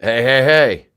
Hey, hey, hey.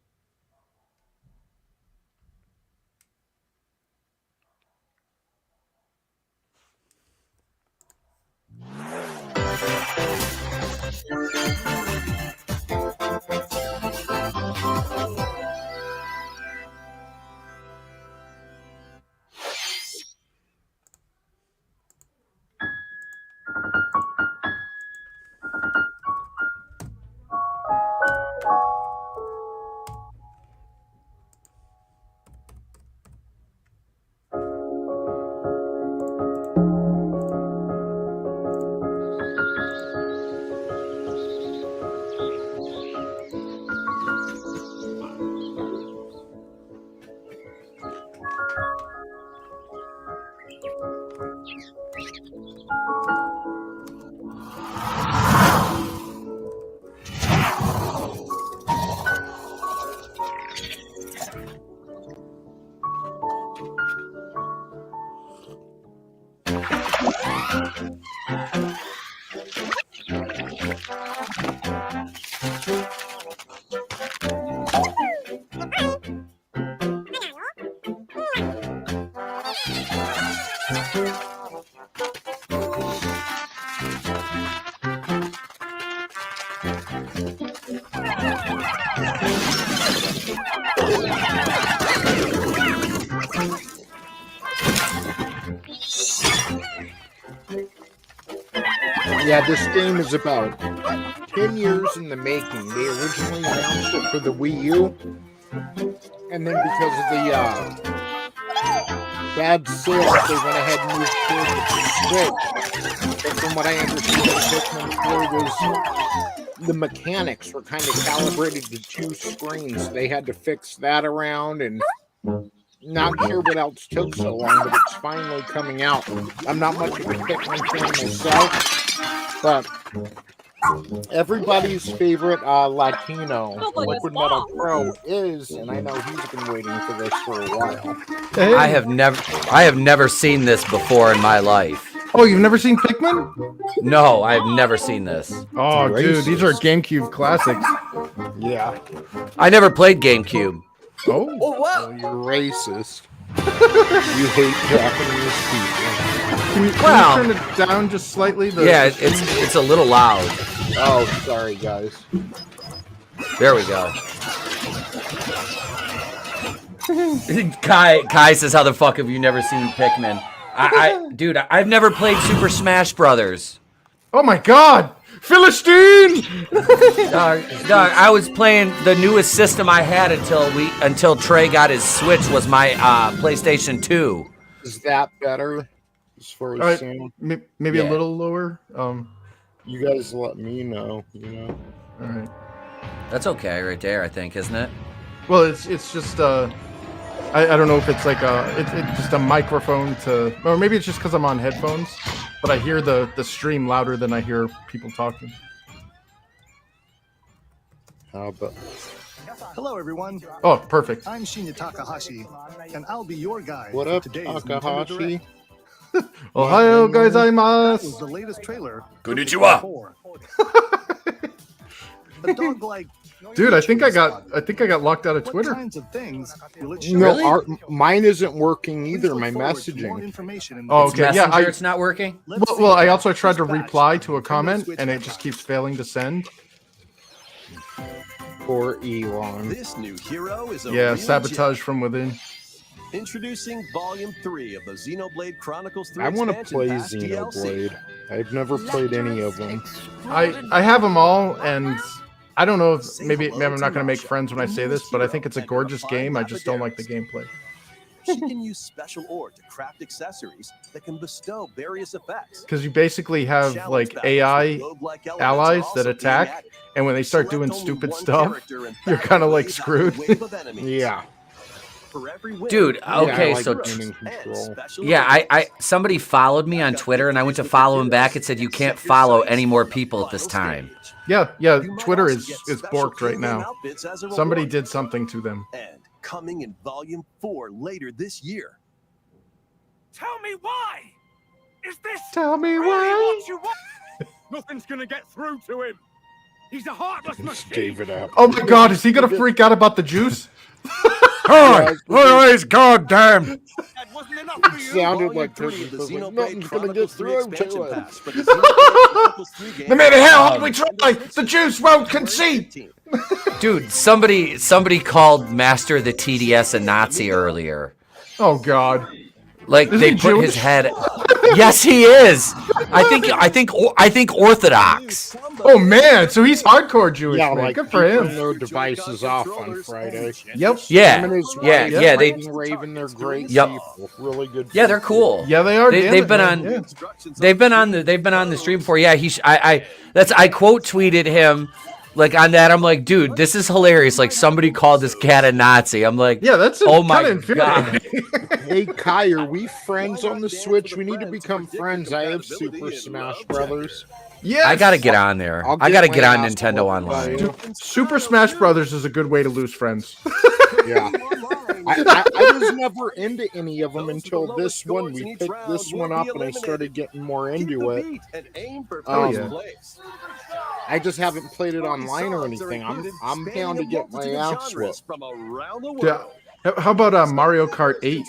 Yeah, this game is about 10 years in the making. They originally announced it for the Wii U, and then because of the bad sales, they went ahead and moved forward with the Switch. But from what I understand, Pikmin 4 was the mechanics were kind of calibrated to 2 screens. They had to fix that around, and not sure what else took so long, but it's finally coming out. I'm not much of a Pikmin fan myself, but everybody's favorite Latino, Liquid Metal Pro, is, and I know he's been waiting for this for a while. Hey. I have never seen this before in my life. Oh, you've never seen Pikmin? No, I've never seen this. Oh, dude, these are GameCube classics. Yeah. I never played GameCube. Oh, wow. You're racist. You hate Japanese people. Can you turn it down just slightly? Yeah, it's a little loud. Oh, sorry, guys. There we go. Kai says, "How the fuck have you never seen Pikmin?" Dude, I've never played Super Smash Brothers. Oh my God, Philistine! Dog, I was playing the newest system I had until Trey got his Switch. Was my PlayStation 2. Is that better? As far as maybe a little lower. You guys let me know. You know. All right. That's okay, right there. I think, isn't it? Well, it's just I don't know if it's like it's just a microphone to, or maybe it's just because I'm on headphones, but I hear the stream louder than I hear people talking. How about? Hello, everyone. Oh, perfect. I'm Shinya Takahashi, and I'll be your guide. What up, Takahashi? Ohio gozaimasu. That was the latest trailer. Konnichiwa. A dog-like. Dude, I think I got locked out of Twitter. What kinds of things will it show? No, mine isn't working either. My messaging. Oh, okay. Yeah, it's not working. Well, I also tried to reply to a comment, and it just keeps failing to send. Poor Elon. This new hero is a sabotage from within. Introducing Volume 3 of the Xenoblade Chronicles 3 I want to play Xenoblade. I've never played any of them. I have them all, and I don't know if maybe I'm not going to make friends when I say this, but I think it's a gorgeous game. I just don't like the gameplay. She can use special ore to craft accessories that can bestow various effects. Because you basically have like AI allies that attack, and when they start doing stupid stuff, you're kind of like screwed. Yeah. Dude, okay, I somebody followed me on Twitter, and I went to follow him back. It said you can't follow any more people at this time. Yeah, Twitter is borked right now. Somebody did something to them. And coming in Volume 4 later this year. Tell me why? Is this Tell me really why? what you want? Nothing's gonna get through to him. He's a heartless It's machine. David Apple. Oh my God, is he gonna freak out about the juice? Otherwise, goddamn. That wasn't enough for you. Sounded Volume like 3 Turkey of the Perfect. Xenoblade Nothing's gonna get Chronicles 3 through expansion to it. pass for the Xenoblade Chronicles 3 game. No matter how hard we try, the juice won't concede. Dude, somebody called Master the TDS a Nazi earlier. Oh God. Like Is they he put Jewish? his head. Yes, he is. I think Orthodox. Oh man, so he's hardcore Jewish, Yeah, man. like Good for keeping him. their devices off on Friday. Yep. Yeah, Him and his yeah, wife, yeah. Raven Raven, they're great Yep. people. Really good. Yeah, they're cool. Yeah, they are. damn They've it, been man. on. Yeah. They've been on the stream before. Yeah, I quote tweeted him like on that. I'm like, dude, this is hilarious. Like somebody called this cat a Nazi. I'm like, Yeah, that's oh my kinda infuriating. god. Hey Kai, are we friends on the Switch? We need to become friends. I have Super Smash Brothers. Yeah, I gotta get on there. I'll I get gotta my get on ass Nintendo whooped by Online. you. Super Smash Brothers is a good way to lose friends. Yeah. I was never into any of them until this one. We picked this one up and I started getting more into it. Oh, yeah. I just haven't played it online or anything. I'm down to get my ass whooped. Yeah. How about Mario Kart 8?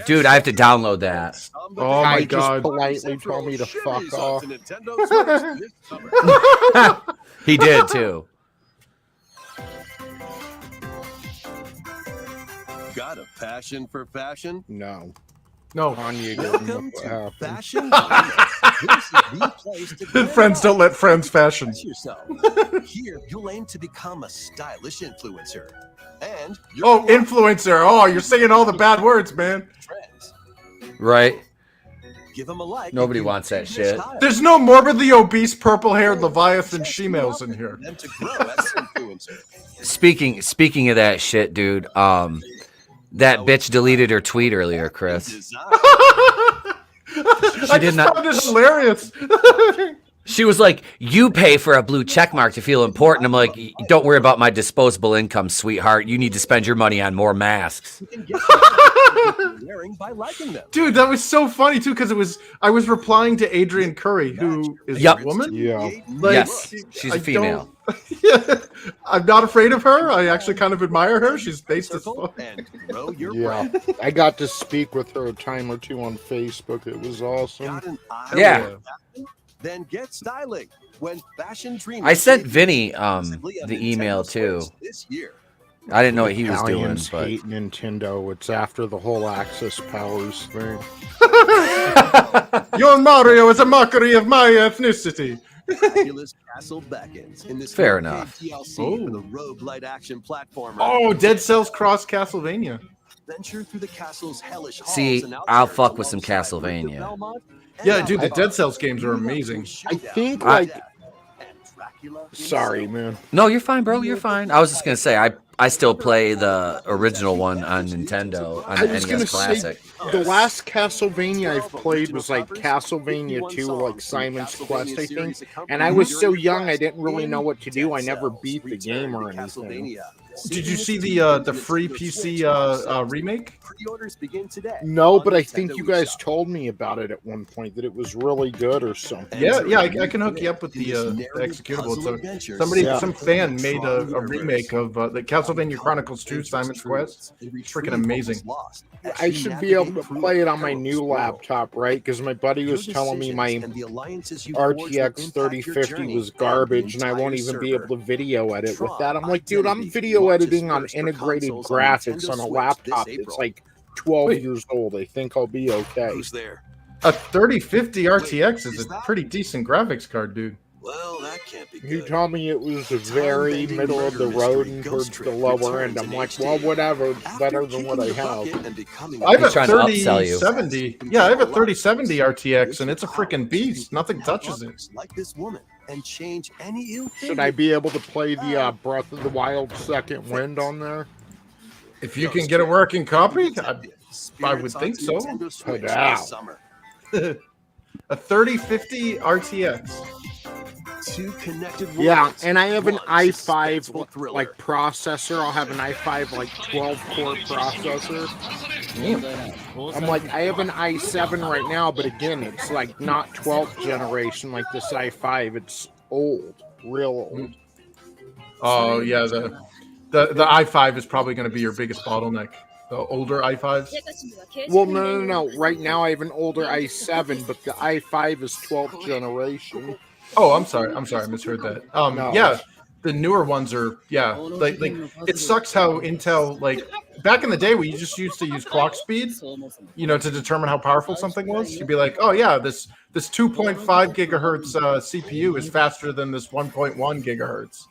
Dude, I have to download that. Oh Kai my just God. politely told me to fuck off. He did too. Got a passion for fashion? No. No. Kanye didn't Welcome look what to happened. Fashion Finance. This is the place to go. Friends don't let friends fashion. Express yourself. Here, you'll aim to become a stylish influencer. And you're Oh, influencer. Oh, you're saying all the bad words, man. friends. Right? Give them a like. Nobody if you wants that dig their shit. style. There's no morbidly obese, purple-haired Leviathan she-males in here. Them to grow as influencers. Speaking of that shit, dude, that bitch deleted her tweet earlier, Chris. Design. I did just not- found this hilarious. She was like, "You pay for a blue check mark to feel important." I'm like, "Don't worry about my disposable income, sweetheart. You need to spend your money on more masks." You can get some wearing by liking them. Dude, that was so funny too, because I was replying to Adrian Curry, who is Yep. a woman. Yeah. Like, Yes, she's I a female. Yeah, I'm not afraid of her. I actually kind of admire her. She's based as Circle fuck. and grow your Yeah. brand. I got to speak with her a time or two on Facebook. It was awesome. Got an eye Yeah. for fashion? Then get styling. When fashion dreamers I sent take Vinny exclusively on the Nintendo email too. Switch this year. I didn't know what he was doing, Italians but hate Nintendo. It's after the whole Access Powers thing. Your Mario is a mockery of my ethnicity. Fabulous Castle beckons in this Fair 4K enough. DLC for the roguelite action platformer. Oh, Dead Cells Cross Castlevania. Venture through the castle's hellish halls See, and I'll outskirts fuck with some alongside Richter Castlevania. Belmont and Yeah, dude, the Alpha. Dead Cells games are amazing. I think, I- like, And Dracula sorry, himself. man. no, you're fine, bro. You're fine. I was just gonna say, I still play the original one on Nintendo on I the was gonna NES Classic. say the last Castlevania I've played was like Castlevania 2, like Simon's Quest, I think. And I was so young, I didn't really know what to do. I never beat the game or anything. Did you see the free PC remake? Pre-orders begin today. No, on but I Nintendo think you guys eShop. told me about it at one point, that it was really good or something. Yeah, I can hook you up with the executable. So some fan made a remake of the Castlevania Chronicles 2 Simon's Quest. It's freaking amazing. I should be able to play it on my new laptop, right? Because my buddy was telling me my RTX 3050 was garbage and I won't even be able to video edit with that. I'm like, dude, I'm video editing on integrated graphics on a laptop that's like 12 Wait. years old. I think I'll be okay. Who's there? A 3050 RTX is a pretty decent graphics card, dude. Well, that can't be He good. told me it was the very middle of the road and towards the lower end. I'm like, well, whatever. It's better than what I have. I have a He's trying to upsell you. 3070. Yeah, I have a 3070 RTX, and it's a freaking beast. Nothing touches it. Like this woman and change any ill Should I be able to play the Breath of the Wild Second Wind on there? If you can get a working copy, I would think so. Wow. A 3050 RTX. Two connected Yeah, worlds, and I have an one i5 suspenseful thriller. like processor. I'll have an i5 like 12 core processor. I'm like, I have an i7 right now, but again, it's like not 12th generation like this i5. It's old, real old. Oh yeah, the i5 is probably going to be your biggest bottleneck. The older i5s. Well, no. Right now I have an older i7, but the i5 is 12th generation. Oh, I'm sorry, I misheard that. No. Yeah, the newer ones are like it sucks how Intel like back in the day we just used to use clock speed, to determine how powerful something was. You'd be like, oh yeah, this 2.5 gigahertz CPU is faster than this 1.1 gigahertz,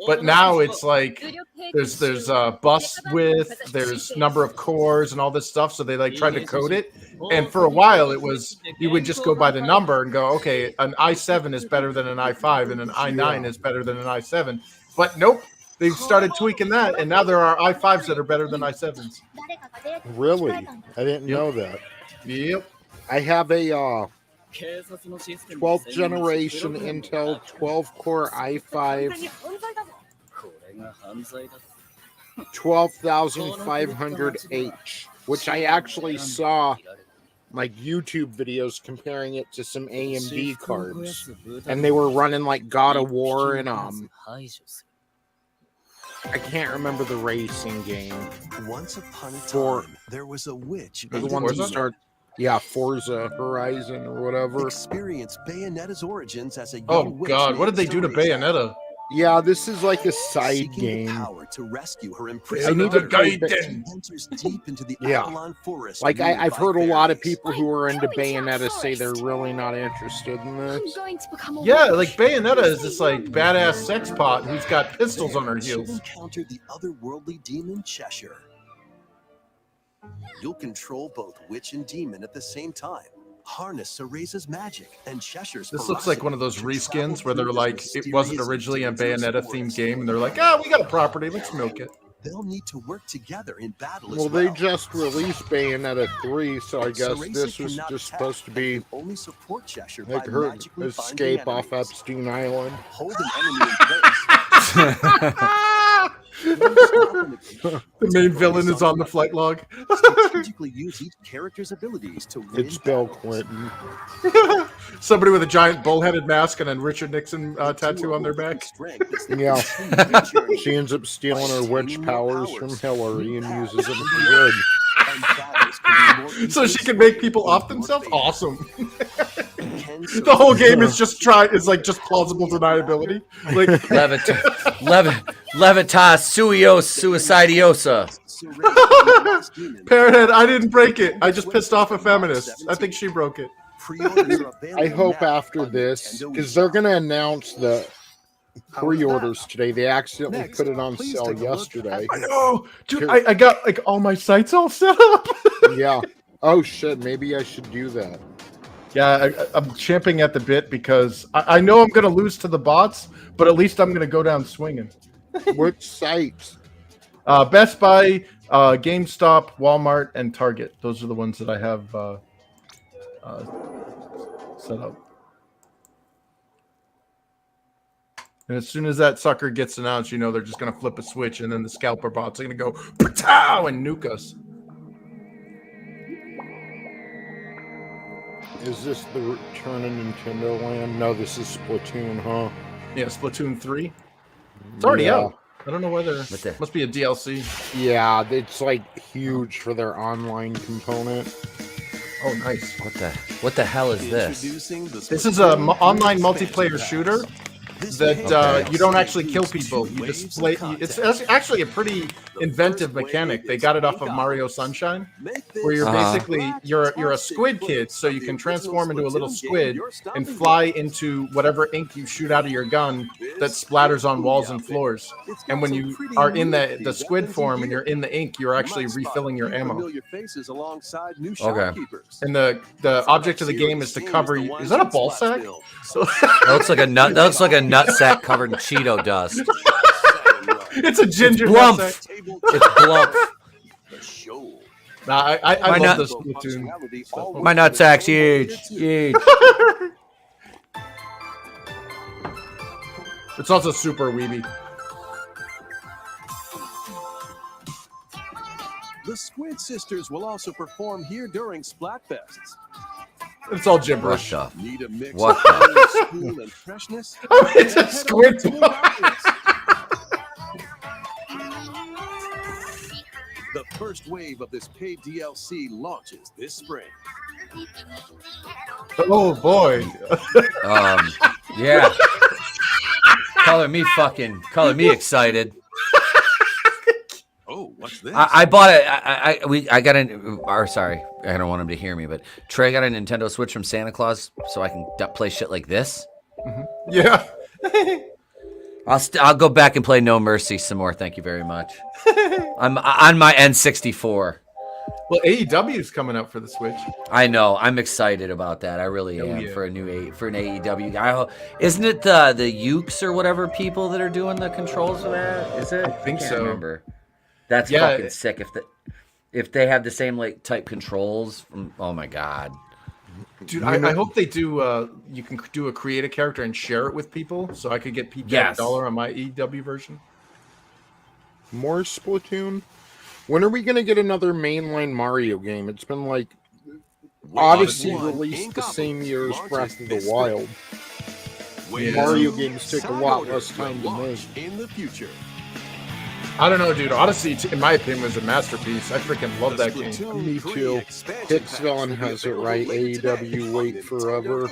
But now it's like there's bus width, there's number of cores and all this stuff. So they like tried to code it. And for a while it was you would just go by the number and go, okay, an i7 is better than an i5 and an i9 is better than an i7. But nope, they've started tweaking that, and now there are i5s that are better than i7s. Really? I didn't know that. Yep. I have a 12th generation Intel 12-core i5, 12,500H, which I actually saw like YouTube videos comparing it to some AMD cards, and they were running like God of War and I can't remember the racing game. Once upon a time, there was a witch. The one that start, Forza Horizon or whatever. Experience Bayonetta's origins as a Oh young witch God, what did they do to named Bayonetta? Yeah, this is like a side Seeking game. the power to rescue her I imprisoned need to play enters deep into the Yeah. Avalon forest. Like ruled I've by heard a lot of fairies. people who are into Bayonetta say they're really not interested in this. Yeah, like Bayonetta is this like badass sex pot who's got pistols on her She'll heels. encounter the otherworldly demon Cheshire. You'll control both witch and demon at the same time. Harness Cereza's magic and Cheshire's This looks like one of those ferocity. reskins where they're like, it wasn't originally a Bayonetta themed game, and they're like, we got a property, let's milk it. They'll need to work together in battle as Well, well. they just released Bayonetta 3, so I guess Cereza this was cannot just attack supposed to be and can only support Cheshire like by her magically escape finding off enemies. Epstein Island. Hold an enemy in place. The main villain is on the flight log. Strategically use each character's abilities to win It's Bill battles. Clinton. Somebody with a giant bullheaded mask and a Richard Nixon tattoo on their back. Yeah. She ends up stealing her witch powers from Hillary and uses them for good. So she can make people off themselves? Awesome. The whole game is just just plausible deniability. Like Levitas suicidiosa. Parrothead, I didn't break it. I just pissed off a feminist. I think she broke it. I hope after this, because they're going to announce the pre-orders today. They accidentally Next, put it on please sale take a look yesterday. I know, dude. I got like all my sites all set up. Yeah. Oh shit, maybe I should do that. Yeah, I'm champing at the bit because I know I'm going to lose to the bots, but at least I'm going to go down swinging. Which sites? Best Buy, GameStop, Walmart, and Target. Those are the ones that I have set up. And as soon as that sucker gets announced, they're just going to flip a switch, and then the scalper bots are going to go "Patow!" and nuke us. Is this the return of Nintendo Land? No, this is Splatoon, huh? Yeah, Splatoon 3. It's already out. I don't know whether the- must be a DLC. Yeah, it's like huge for their online component. Oh, nice. What the hell is this? This is a online multiplayer shooter that you don't actually kill people. You just play. It's actually a pretty inventive mechanic. They got it off of Mario Sunshine, where you're basically you're a squid kid, so you can transform into a little squid and fly into whatever ink you shoot out of your gun that splatters on walls and floors. And when you are in the squid form and you're in the ink, you're actually refilling your ammo. Okay. And the object of the game is to cover. Is that a ball sack? That looks like a nut. That looks like a nut sack covered in Cheeto dust. It's a ginger Blump. nut sack. It's Blump. Nah, I My love nut- this Splatoon stuff. My nut sack's huge. Huge. It's also super weeby. The Squid Sisters will also perform here during Splatfests. It's all What gibberish. the? Need a mix What of old school and freshness? Oh, it's a Head squid over to ball. Outlets. The first wave of this paid DLC launches this spring. Oh boy. Yeah. Color me excited. Oh, what's this? I bought it. I got an. Or sorry, I don't want him to hear me, but Trey got a Nintendo Switch from Santa Claus, so I can play shit like this. Yeah. I'll go back and play No Mercy some more. Thank you very much. I'm on my N64. Well, AEW is coming out for the Switch. I know. I'm excited about that. I really am yeah. for an AEW guy. Isn't it the Ukes or whatever people that are doing the controls for that? Is it? I think can't so. Remember. That's fucking sick. If they have the same like type controls, oh my god. Dude, I hope they do. You can do create a character and share it with people, so I could get $1 on my AEW version. More Splatoon. When are we gonna get another mainline Mario game? It's been like Odyssey released the same year as Breath of the Wild. Mario games take a lot less time to make. In the future. I don't know, dude. Odyssey, in my opinion, was a masterpiece. I freaking love that game. Me too. Hitsvillain has it right. AEW wait forever.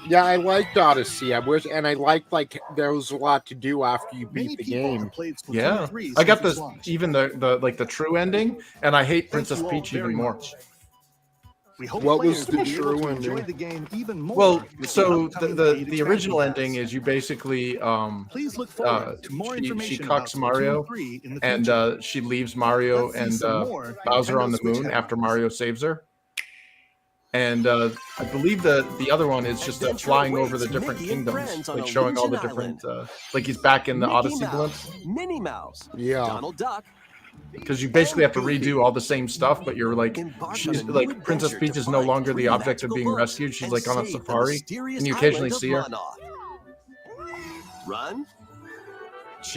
Yeah, I liked Odyssey. I liked like there was a lot to do after you beat the game. Yeah, I got the true ending, and I hate Princess Peach even more. What was the true ending? Well, so the original ending is you basically Please look forward to more she information cucks about Mario, Splatoon 3 in the and future. she leaves Mario and Bowser on the moon after Mario saves her. And I believe the other one is just flying over the different kingdoms, like showing all the different, like he's back in the Odyssey blimp. Minnie Mouse. Yeah. Donald Duck. Because you basically have to redo all the same stuff, but you're like, she's like Princess Peach is no longer the object of being rescued. She's like on a safari, and you occasionally see her. Run.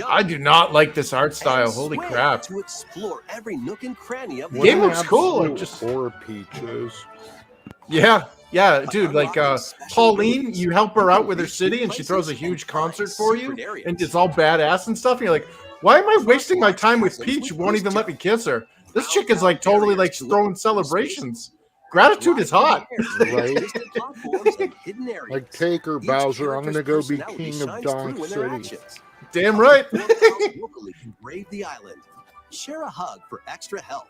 I do not like this art style. Holy crap! To explore every nook and cranny of Game looks cool. It just four Peaches. Yeah, dude. Like Pauline, you help her out with her city, and she throws a huge concert for you, and it's all badass and stuff. And you're like, why am I wasting my time with Peach? You won't even let me kiss her. This chick is like totally like throwing celebrations. Gratitude is hot. Right? Like, take her, Bowser. I'm gonna go be king of Donk City. Damn right. Locally can brave the island. Share a hug for extra help.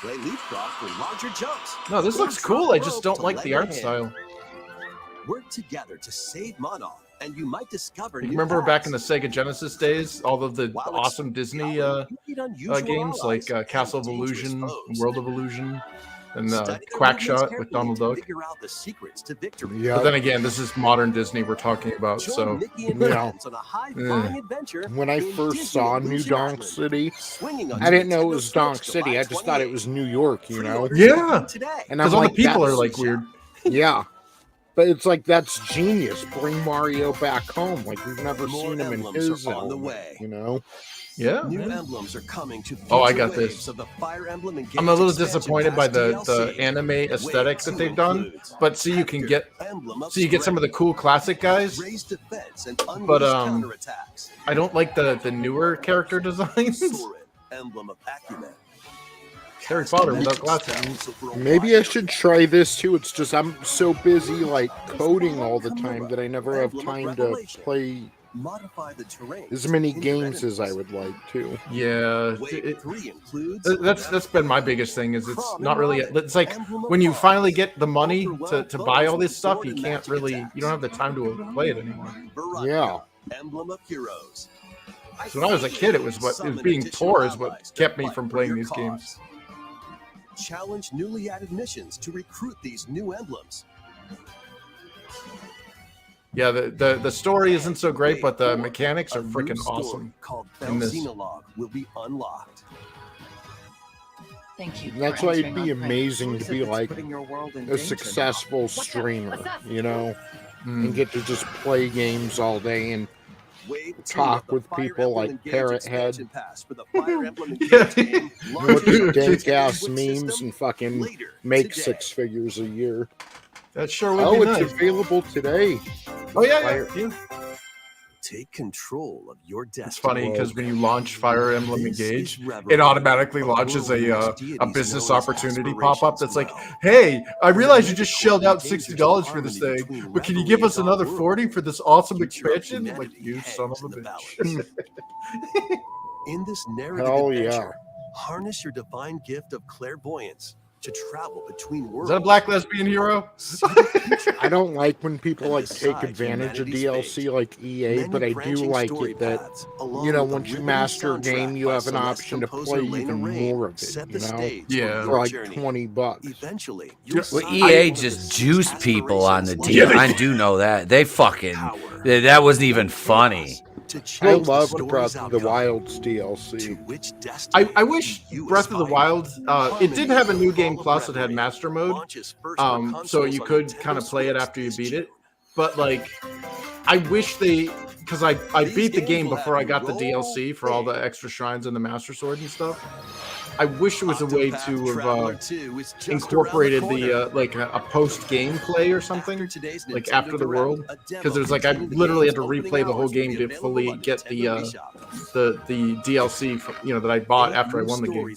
Play leapfrog for larger jumps. No, this looks cool. I just don't like the art style. Work together to save Monarch, and you might discover. You remember back in the Sega Genesis days, all of the awesome Disney games like Castle of Illusion, World of Illusion, and Quackshot with Donald Duck. Yeah. But then again, this is modern Disney we're talking about, so yeah. When I first saw New Donk City, I didn't know it was Donk City. I just thought it was New York, you know? Yeah. And because all the people are like weird. Yeah. But it's like, that's genius. Bring Mario back home. Like, we've never seen him in his element, you know? Yeah. New emblems are coming to I got this. of the Fire Emblem and I'm a little disappointed by the anime aesthetic that they've done, but see, you can get some of the cool classic guys. But I don't like the newer character designs. Emblem of Acumen. Harry Potter without glasses. Maybe I should try this too. It's just I'm so busy like coding all the time that I never have time to play as many games as I would like to. Yeah, that's been my biggest thing. Is it's not really. It's like when you finally get the money to buy all this stuff, you can't really. You don't have the time to play it anymore. Yeah. Emblem of Heroes. So when I was a kid, it was being poor is what kept me from playing these games. Challenge newly added missions to recruit these new emblems. Yeah, the story isn't so great, but the mechanics are freaking awesome. Called in this. Xenologue will be unlocked. Thank you. That's why it'd be amazing to be like a successful streamer, you know, and get to just play games all day and talk with people like Parrot Head. Yeah. Dank ass memes and fucking make 6 figures a year. That sure would Oh, be it's nice. available today. Oh yeah. Take control of your destiny. It's funny because when you launch Fire Emblem Engage, it automatically launches a business opportunity pop-up that's like, hey, I realize you just shelled out $60 for this thing, but can you give us another $40 for this awesome expansion? Like, you son of a bitch. In this narrative adventure, harness your divine gift of clairvoyance to travel between worlds. Is that a black lesbian hero? I don't like when people like take advantage of DLC like EA, but I do like it that, you know, once you master a game, you have an option to play even more of it, you know? Yeah. For like $20. Eventually, Well, EA just juiced people on the deal. I do know that. They fucking... That wasn't even funny. I loved Breath of the Wild's DLC. I wish Breath of the Wild, it did have a new game plus that had master mode, so you could kind of play it after you beat it, but like, I wish they, because I beat the game before I got the DLC for all the extra shrines and the Master Sword and stuff. I wish there was a way to have incorporated the like a post gameplay or something, like after the world, because there's like I literally had to replay the whole game to fully get the DLC for, you know, that I bought after I won the game.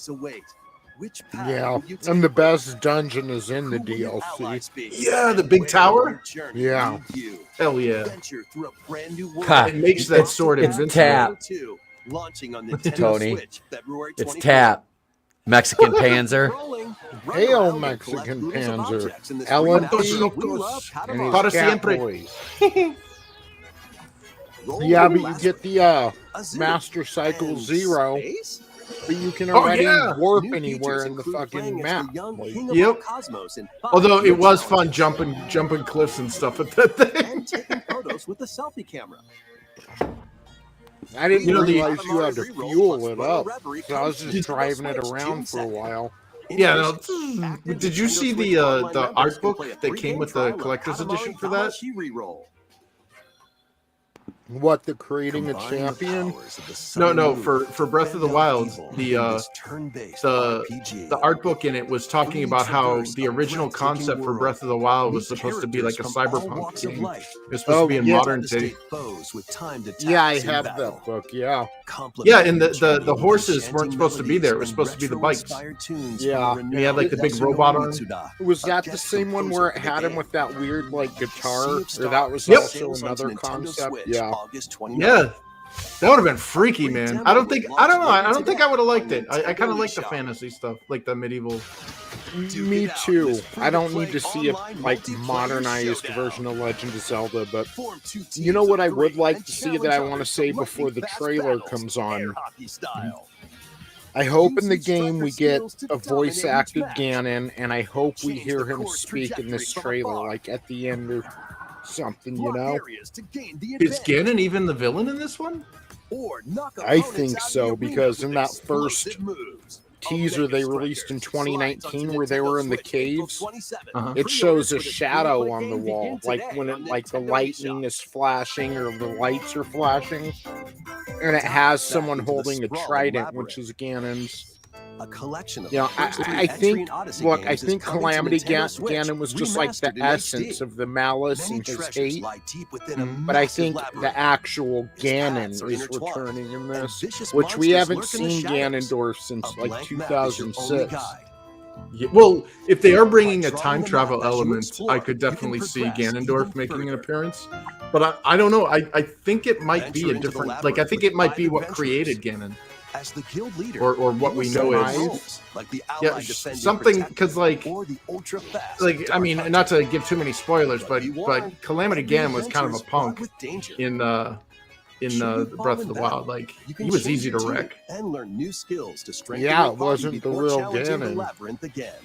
Yeah, and the best dungeon is in the DLC. Yeah, the big tower. Yeah, hell yeah. Ha, it makes that sword invincible. Tap. Tony, it's Tap. Mexican Panzer. Hail Mexican Panzer. LMP and his Para cat siempre. boys. Yeah, but you get the Master Cycle Zero, but you can already warp anywhere in the fucking map. Like, yep. Although it was fun jumping cliffs and stuff at that thing. And taking photos with the selfie camera. I didn't realize you had to fuel it up, so I was just driving it around for a while. Yeah, no, did you see the art book that came with the collector's edition for that? What, the creating a champion? No, for Breath of the Wild, the art book in it was talking about how the original concept for Breath of the Wild was supposed to be like a cyberpunk game. It was supposed to be in modern day. Yeah, I have that book, yeah. Yeah, and the horses weren't supposed to be there. It was supposed to be the bikes. Yeah. And he had like the big robot arm. Was that the same one where it had him with that weird like guitar? Or that was also another concept? Yeah. Yeah, that would have been freaky, man. I don't think I would have liked it. I kind of like the fantasy stuff, like the medieval. Me too. I don't need to see a like modernized version of Legend of Zelda, but you know what I would like to see that I want to say before the trailer comes on? I hope in the game we get a voice-acted Ganon, and I hope we hear him speak in this trailer, like at the end or something, you know? Is Ganon even the villain in this one? I think so, because in that first teaser they released in 2019 where they were in the caves, it shows a shadow on the wall, like when it like the lightning is flashing or the lights are flashing, and it has someone holding a trident, which is Ganon's. A collection of I think Calamity Ganon was just like the essence of the malice and his hate, but I think the actual Ganon is returning in this, which we haven't seen Ganondorf since like 2006. Yeah, well, if they are bringing a time travel element, I could definitely see Ganondorf making an appearance. But I don't know. I think it might be a different. Like I think it might be what created Ganon. As the guild leader, or what we know is like the something, because like I mean, not to give too many spoilers, but Calamity Ganon was kind of a punk in Breath of the Wild. Like he was easy to wreck and learn new skills to strengthen. Yeah, it wasn't the real Ganon.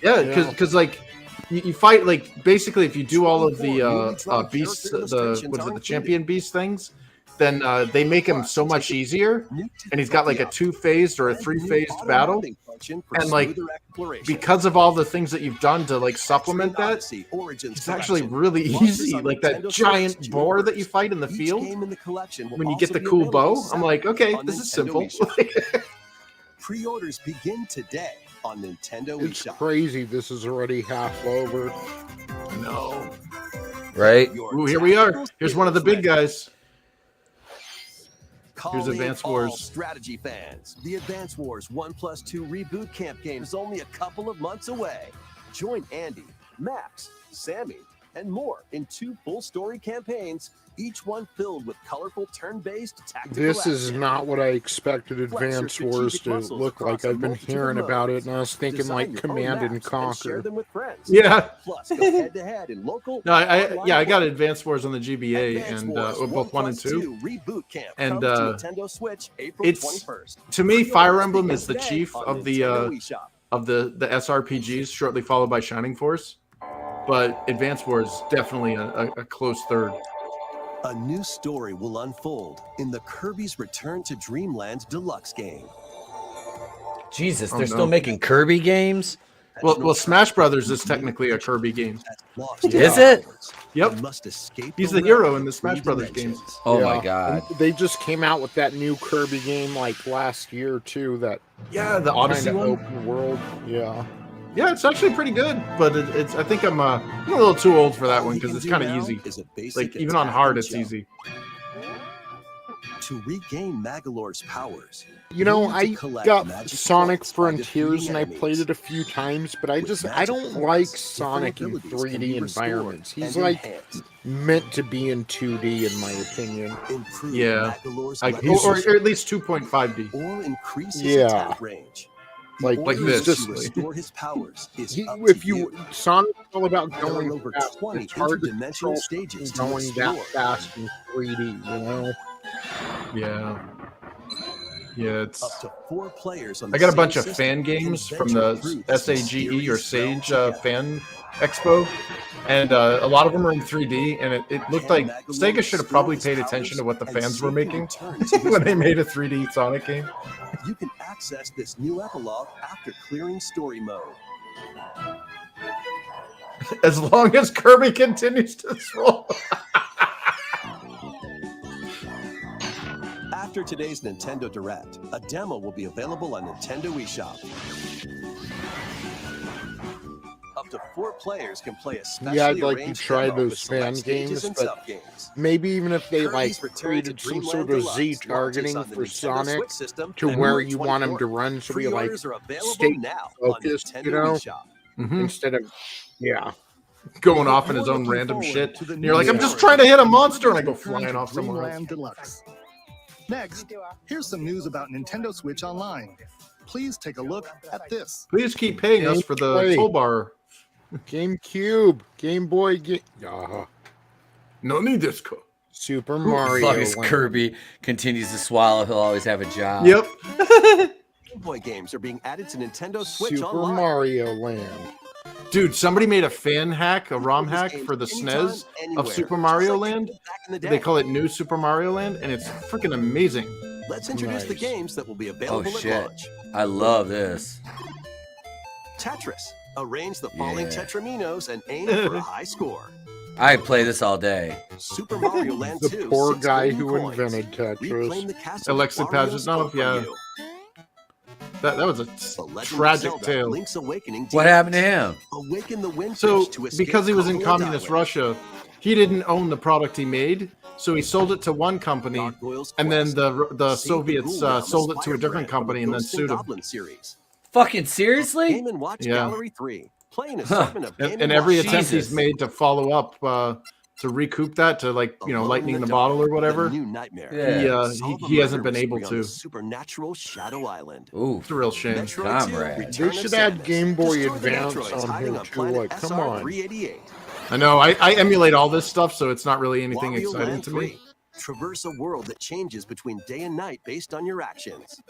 Yeah, because like you fight like basically if you do all of the beasts, the champion beast things. then they make him so much easier, and he's got like a 2-phased or a 3-phased battle, and like because of all the things that you've done to like supplement that, it's actually really easy. Like that giant boar that you fight in the field, when you get the cool bow, I'm like, okay, this is simple. Pre-orders begin today on Nintendo It's eShop. crazy. This is already half over. No. Right? Ooh, here we are. Here's one of the big guys. Here's Calling Advance all Wars. strategy fans. The Advance Wars 1+2 Reboot Camp game is only a couple of months away. Join Andy, Max, Sammy, and more in 2 full story campaigns, each one filled with colorful turn-based tactical This is action. not what I expected Advance Wars to look like. I've been hearing about it, and I was thinking Design like your own Command and maps and share Conquer. them with friends. Yeah. Plus, go head-to-head in local. No, I online got play. Advance Wars on the GBA Advance and Wars both 1 and 2. 1+2 Reboot Camp And, comes to Nintendo Switch April it's 21st. to me, Fire Pre-orders Emblem begin is the today chief on of the Nintendo eShop. SRPGs, shortly followed by Shining Force. But Advance Wars is definitely a close third. A new story will unfold in the Kirby's Return to Dreamland Deluxe game. Jesus, Oh, they're no. still making Kirby games? Well, Smash Brothers is technically a Kirby game. Is it? Yep. Must escape He's the hero in the Smash Brothers games. Oh Yeah. my god. And they just came out with that new Kirby game like last year too. That Yeah, the Odyssey kind of one. open world. Yeah. Yeah, it's actually pretty good, but it's. I think I'm a little too old for that one because it's kind of easy. Like even on hard, it's easy. To regain Magolor's powers, You know, need to I collect got magic Sonic points by defeating Frontiers and I enemies. played it a few times, but I With just I magic don't points, like different Sonic in abilities can 3D be restored environments. He's and like enhanced. meant to be in 2D in my opinion. Improve Yeah. Magolor's Like, weapons or at least 2.5D. or increase his Yeah. attack range. Like Like Order this. to restore his powers is He, up if to you Sonic's all about There are going over fast. 20 It's hard to interdimensional control stages to going that explore. fast in 3D, you know? Yeah. Yeah, it's. Up to 4 players on I the got a same bunch of system fan can games from venture the through this SAGE or mysterious Sage realm together. fan expo, and a lot of them are in 3D, and it looked like Sega should have probably paid attention to what the fans were making when they made a 3D Sonic game. You can access this new epilogue after clearing story mode. As long as Kirby continues to swallow. After today's Nintendo Direct, a demo will be available on Nintendo eShop. Up to 4 players can play a specially Yeah, I'd like to arranged try demo those with select fan stages games, and but sub-games. maybe even if they like Kirby's Return to created some Dreamland sort of Deluxe Z launches targeting on the for Nintendo Sonic Switch system to February where you want him to 24th. run to be like Pre-orders are available state now focused, on you Nintendo know? eShop. Mhm. instead of yeah. Going off in his You're own looking random forward shit. to the And you're like, new I'm just story. trying to hit a monster, and I go Return flying to off somewhere else. Dreamland Deluxe. Next, here's some news about Nintendo Switch Online. Please take a look at this. Please keep paying us for the Gameplay. toll bar. GameCube, Game Boy, No need this. Super As Mario. long as Land. Kirby continues to swallow, he'll always have a job. Yep. Game Boy games are being added to Nintendo Switch Super Online. Mario Land. Dude, somebody made a fan hack, a ROM hack for the Anytime, SNES anywhere, of Super just Mario like Land. back in the day. They call it New Super Mario Land, and it's freaking amazing. Let's introduce the Nice. games that will be available shit. at launch. I love this. Tetris. Arrange the falling Yeah. Tetraminos and aim for a high score. I play this all day. Super Mario Land The 2. poor 6 guy golden who coins. invented Reclaim Tetris. the castle Alexei Wario Pajitnov, stole from yeah. you. That was a The Legend of tragic Zelda, tale. Link's Awakening What DX. happened to him? Awaken the Windfish So, to escape because he was in Congo communist Island. Russia, he didn't own the product he made, so he sold it to one company, Gargoyle's and then Quest. the Save Soviets Ghoul Realm sold it to a Fire different Bread from company the and then Ghosts and sued him. Goblin series. Fucking seriously? Game and Watch Yeah. Gallery 3. Play an assortment of Game And every Watch attempt Jesus. he's made to follow up to recoup that, to like Alone lightning in the the bottle or Dark, whatever, The New Nightmare. Yeah. Solve a he hasn't murder been able mystery on to. the supernatural Shadow Island. Ooh. It's a real shame. Metroid 2, Comrade. Return They of should add Samus. Game Boy Destroy the Advance Metroids on hiding here on too. planet Like, come on. SR-388. I know. I emulate all this stuff, so it's not really anything Wario exciting Land to 3. me. Traverse a world that changes between day and night based on your actions.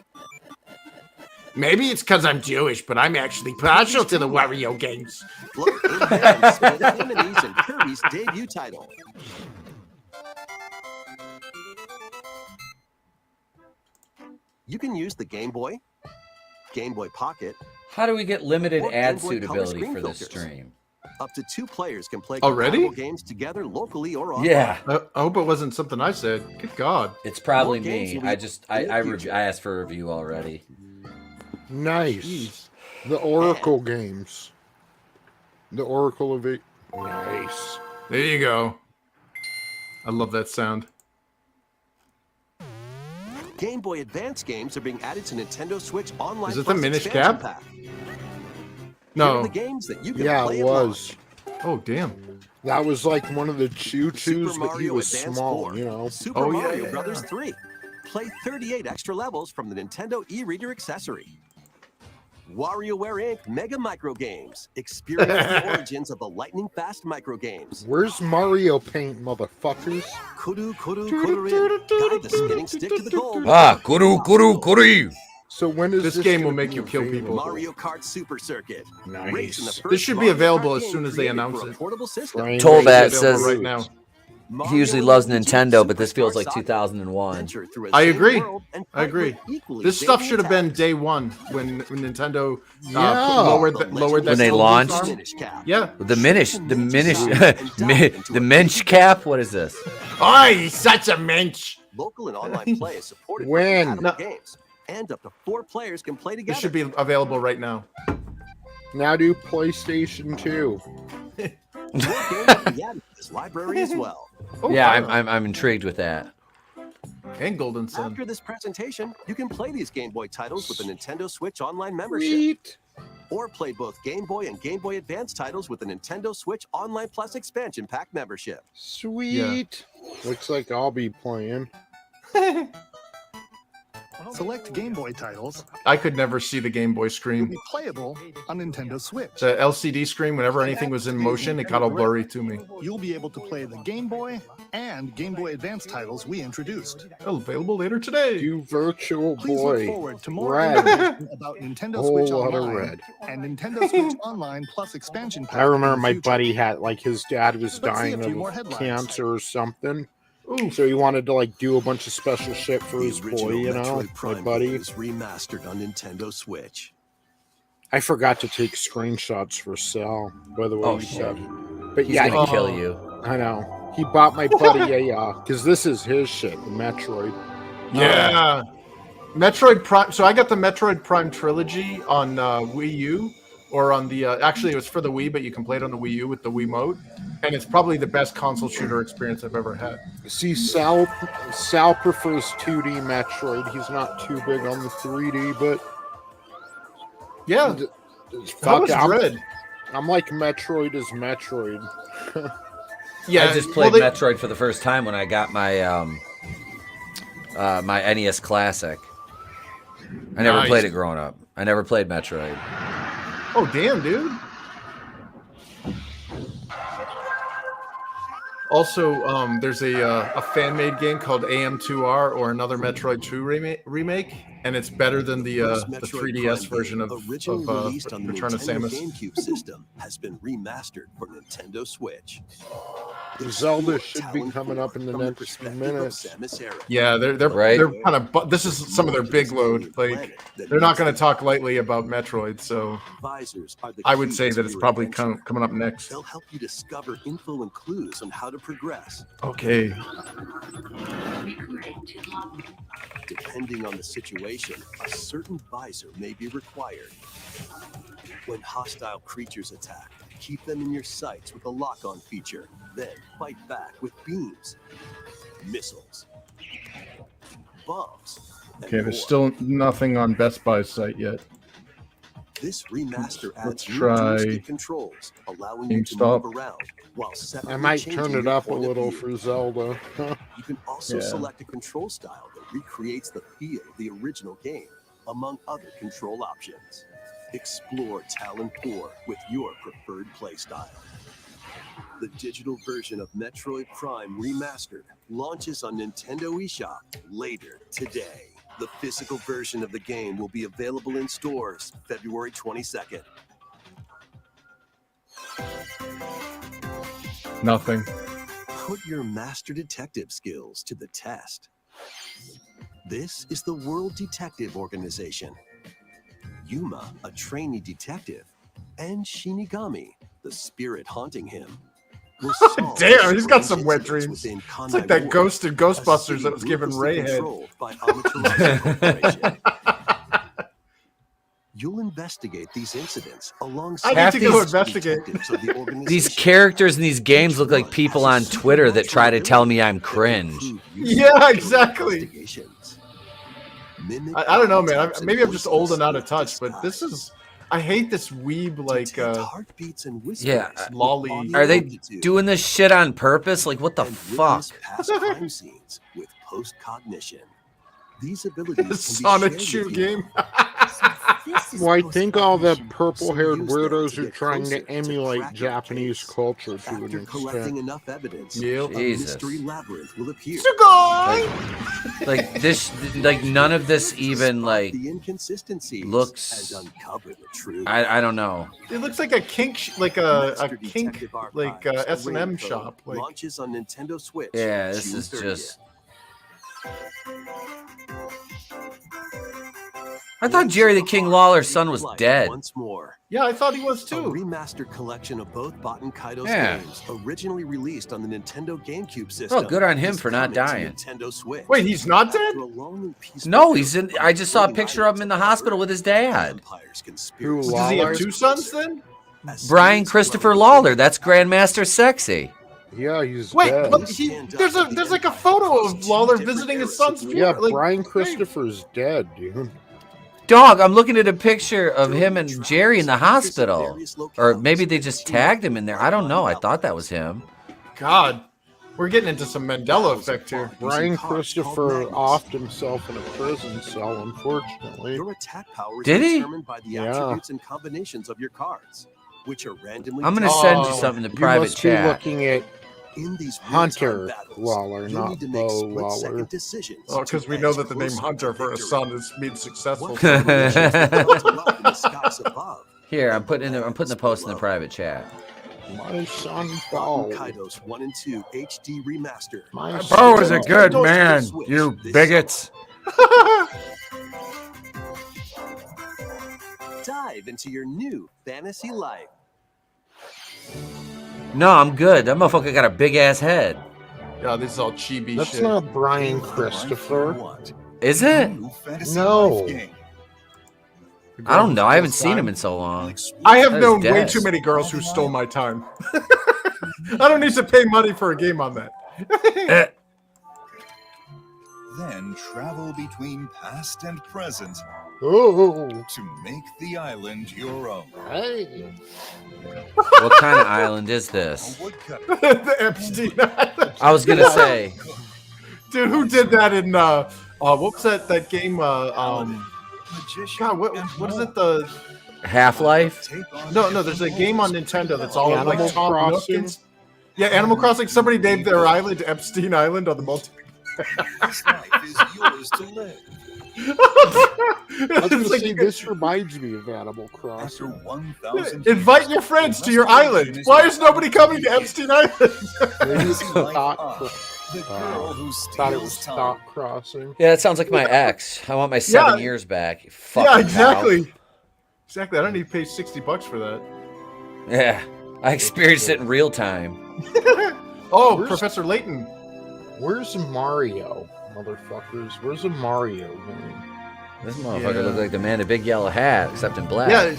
Maybe it's because I'm Jewish, but I'm actually partial to the Wario games. Float in bands with Amity's and Kirby's debut title. You can use the Game Boy, Game Boy Pocket. How do we get limited Or ad Game Boy Color suitability screen for this filters. stream? Up to 2 players can play Already? compatible games together locally or online. Yeah, I hope it wasn't something I said. Good God. it's probably More games me. will be I just I in the I, future. I asked for a review already. Nice. Jeez. The Oracle games. The Oracle of it. Nice. There you go. I love that sound. Game Boy Advance games are being added to Nintendo Switch Online. Is it the Plus Minish expansion Cap? pack. Here No. are the games that you can Yeah, play it at launch. was. Oh, damn. That was like one of the choo-choos, Super but he Mario was Advance small, 4, you know. Super Oh, yeah, Mario yeah. Brothers 3. Play 38 extra levels from the Nintendo e-reader accessory. WarioWare Inc. Mega Micro Games. Experience the origins of the lightning-fast micro games. Where's Mario Paint, motherfuckers? Kuru Kuru Kururin. Guide the spinning stick to the goal. Ah, kuru. So when is This this game gonna will make be you kill available? people. Mario Kart Super Circuit. Race in the Nice. first This should be Mario available Kart as game soon as they created announce for a it. portable system. Frank Told that It's says available right now. he usually Mario loves and Luigi Nintendo, but this Superstar feels like Saga. 2001. Venture through a I safe agree. world and I fight agree. with equally This stuff zany should have been attacks. day one when Nintendo Yeah. lowered The that Legend When they of Zelda launched? Minish Cap. Yeah. The Minish, Shoot the some Minish, ninjas and dive into the a Minch cap. What is this? Oh, he's such a mensch. Local and online play is supported When? for compatible games. And up to 4 players can play together. This should be available right now. Now do PlayStation 2. More games will be added to this library as well. Oh, Yeah, wow. I'm intrigued with that. And Golden Sun. After this presentation, you can play these Game Boy titles with the Nintendo Switch Online membership. Sweet. Or play both Game Boy and Game Boy Advance titles with the Nintendo Switch Online Plus expansion pack membership. Sweet. Looks like I'll be playing. Select Game Boy titles I could never see the Game Boy will screen. be playable on Nintendo Switch. The LCD screen, whenever anything was in motion, it got all blurry to me. You'll be able to play the Game Boy and Game Boy Advance titles we introduced. Available later today. Do Virtual Please look Boy. forward to more Red. information about Nintendo Whole Switch lot of Online red. and Nintendo Switch Online Plus expansion pack. I remember in the my future. buddy had, like, his dad was Let's see a dying few more of headlines. cancer or something. Ooh. So he wanted to, like, do a bunch of special shit for The his boy, original you know? Metroid My Prime buddy. games remastered on Nintendo Switch. I forgot to take screenshots for Sal, by the way. Oh he shit! said. But He's yeah, gonna he- kill you. I know. He bought my buddy a, because this is his shit, the Metroid. Yeah. Metroid Prime. So I got the Metroid Prime trilogy on Wii U, or on the. Actually, it was for the Wii, but you can play it on the Wii U with the Wiimote, and it's probably the best console shooter experience I've ever had. See, Sal prefers 2D Metroid. He's not too big on the 3D, but Yeah. How fuck was it, I'm, Dread? I'm like Metroid is Metroid. Yeah, I just played well, Metroid for the first time when I got my my NES Classic. I never Nice. played it growing up. I never played Metroid. Oh damn, dude. Also, there's a fan-made game called AM2R, or another Metroid 2 remake, and it's better than the First 3DS Prime version game, of originally released on the Return of Nintendo Samus. GameCube system, has been remastered for Nintendo Switch. Zelda should be coming up in the next few minutes. Yeah, they're Right. they're kind of. This is some of their big load. Like they're not going to talk lightly about Metroid, so I would say that it's probably coming up next. They'll help you discover info and clues on how to progress. Okay. Depending on the situation, a certain visor may be required. When hostile creatures attack, keep them in your sights with a lock-on feature. Then fight back with beams, missiles, bombs. and Okay, there's more. still nothing on Best Buy's site yet. This remaster Let's adds new try joystick controls, allowing you to GameStop. move around while separately I might changing turn it your up a point of little view. for Zelda. You can also Yeah. select a control style that recreates the feel of the original game, among other control options. Explore Talon 4 with your preferred playstyle. The digital version of Metroid Prime Remastered launches on Nintendo eShop later today. The physical version of the game will be available in stores February 22nd. Nothing. Put your master detective skills to the test. This is the World Detective Organization. Yuma, a trainee detective, and Shinigami, the spirit haunting him. will solve Damn, he's got strange some wet incidents dreams. within It's like Kandai that Ward, ghost in a Ghostbusters city that was given ruthlessly Ray head. controlled by Amaterasu Corporation. You'll investigate these incidents alongside I need to go these- investigate. detectives of the These organization. characters in these games Each look like one people has a on Twitter that try to tell me supernatural I'm ability that cringe. will prove useful Yeah, during exactly. investigations. Mimic I don't know, man. types and Maybe I'm just old voices and out of with touch, but this disguise. is. I hate this weeb like Detect heartbeats and whispers Yeah, with lolly. audio Are they amplitude. doing this shit on purpose? Like, what the And fuck? witness past crime scenes with post-cognition. These abilities can be Sonic shared shoe with you. game. Well, I think all the Some purple-haired use them weirdos to are get trying closer to to emulate cracking the Japanese case. culture to After an collecting extent. enough evidence, Yep. a Jesus. mystery labyrinth will appear. Like this, like none of this even Spot like the inconsistencies looks- and uncover the truth. I don't know. It looks like a kink, like a Master kink, Detective like Archives, a S&M raincoat, shop. Like launches on Nintendo Switch. Yeah, this June is 30th. just. I thought Jerry the King Lawler's son was Life dead. Once more. yeah, I thought he was A too. remastered collection of both Baten Kaido's Yeah. games, originally released on the Nintendo GameCube system. Oh, good on him is for not coming to dying. Nintendo Switch. Wait, he's not dead? After a long and peaceful No, journey he's in. from I just saw a floating picture of him in the islands hospital with his dad. Empire's conspiracy. Who, Does he have Lawler? two sons then? As Brian serious Christopher trouble Lawler. is That's Grandmaster Sexy. Yeah, he's Wait, dead. but there's like a photo of Lawler visiting his son's Yeah, funeral. Like, Brian Christopher's dead, dude. Dog, I'm looking at a picture of him and Jerry in the hospital. Or maybe they just tagged him in there. I don't know. I thought that was him. God, we're getting into some Mandela effect here. Brian Christopher offed himself in a prison cell, unfortunately. Your attack power is Did he? determined by the Yeah. attributes and combinations of your cards, which are randomly. I'm gonna Oh. send you something in the You private must be chat. looking at In these Hunter real-time battles, Lawler, you'll not need to make Bo split-second Lawler. decisions Oh, because to we know edge that the name closer Hunter to for a victory. son is made successful. What combinations will come to life in the skies above? Here, I'm putting the post in the private chat. My son Baten Bo. Kaido's 1 and 2 HD remaster. My Bo son is a Bo. good man, you bigots. Dive into your new fantasy life. No, I'm good. That motherfucker got a big ass head. Yeah, this is all chibi That's shit. not Brian Christopher. Is it? No. I don't know. I haven't seen him in so long. I have That is known way dead. too many girls who stole my time. I don't need to pay money for a game on that. Eh, Then travel between past and present Oh, to make the island your own. hey. what kind of island is A this? woodcutter, The Epstein Island. I was gonna say. Dude, who did that in what was that game? magician, God, what is it? The Half-Life? Take on no, there's a game on Nintendo that's all Animal like Tom Nook Crossing? and- Yeah, Animal Crossing. Somebody named their island Epstein Island on the multi. this life is yours to live. I was It's gonna like say, you this reminds me of Animal After Crossing. 1,000 invite your friends to your island. Why is nobody coming to Epstein Island? Maybe it's Thought the girl who thought it was steals time. Thought Crossing. Yeah, that sounds like my ex. I want my 7 years back. You fucking Yeah, cow. exactly. Exactly. I don't need to pay $60 for that. Yeah, I experienced it in real time. Oh, Where's- Professor Layton. Where's Mario, motherfuckers? Where's a Mario game? This motherfucker Yeah. looked like the man in the big yellow hat, except in black. Yeah.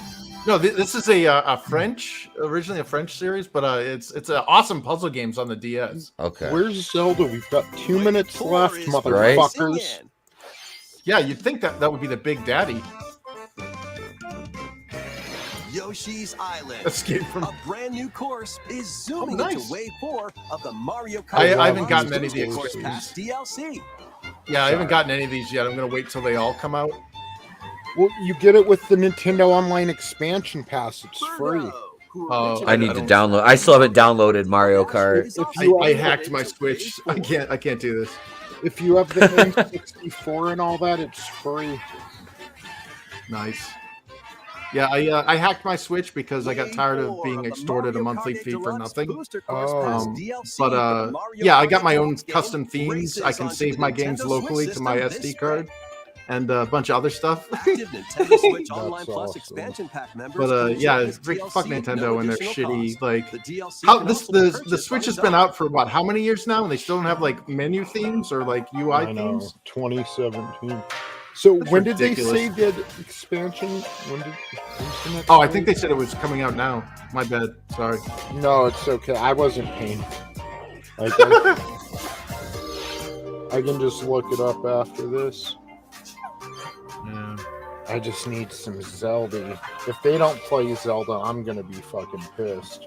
No, this is a French, originally a French series, but it's awesome puzzle games on the DS. Okay. Where's Zelda? We've got 2 minutes Four left, is motherfuckers. racing Yeah, you'd think that would be the Big Daddy. in. Yoshi's Island. Escape from. A brand new course is zooming nice. into Wave 4 of the Mario Kart. I haven't Monsters gotten any of the Course expansions. Pass DLC. Yeah, I haven't gotten any of these yet. I'm gonna wait till they all come out. Well, you get it with the Nintendo Online expansion pass. It's free. Burrow, who Oh, originally I need to don't- download. I still haven't downloaded Mario Kart. is If also you- I uploaded hacked my into Switch. Wave 4. I can't do this. If you have the N64 and all that, it's free. Nice. Yeah, I hacked my Switch because I got tired of being extorted a monthly fee for nothing. Yeah, I got my own custom themes. I can save my games locally to my SD card and a bunch of other stuff. Active Nintendo Switch Online Plus awesome. expansion pack members. But yeah, fuck Nintendo and their shitty like. How the Switch has been out for what? How many years now, and they still don't have like menu themes or like UI I know, themes? 2017. So That's when ridiculous. did they say did expansion? When did? Oh, I think they said it was coming out now. My bad. Sorry. No, it's okay. I wasn't paying. Like, I can just look it up after this. Yeah. I just need some Zelda. If they don't play Zelda, I'm gonna be fucking pissed.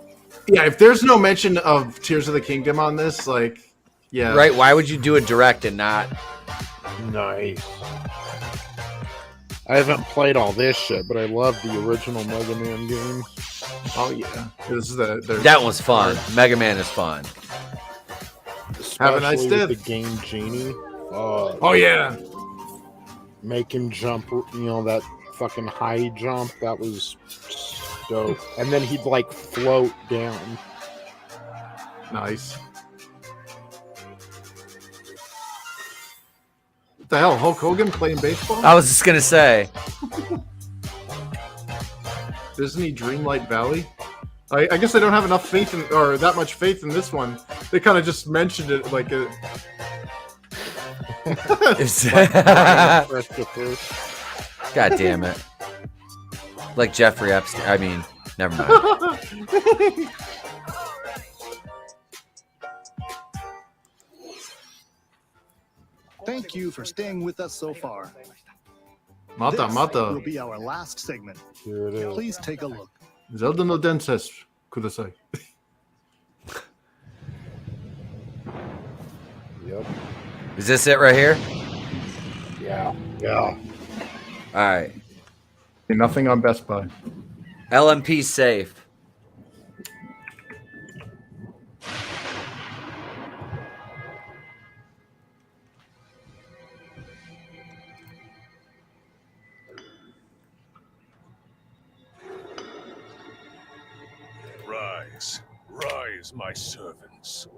Yeah, if there's no mention of Tears of the Kingdom on this, like, yeah. Right? Why would you do a direct and not? Nice. I haven't played all this shit, but I love the original Mega Man game. Oh yeah. This is their That one's fun. Mega Man is fun. Have a nice Especially day. with the Game Genie. Oh yeah. Make him jump, that fucking high jump. That was dope. And then he'd like float down. Nice. What the hell? Hulk Hogan playing baseball? I was just gonna say. Disney Dreamlight Valley? I guess I don't have enough faith in, or that much faith in this one. They kind of just mentioned it like a. God damn it. Like Jeffrey Epstein. I mean, never mind. Thank you for staying with us so far. Mata, This will mata. be our last segment. Here it is. Please take a look. Zelda no Denses. Kudasai. Yep. Is this it right here? Yeah. All right. Nothing on Best Buy. LMP safe. Rise, rise, my servants.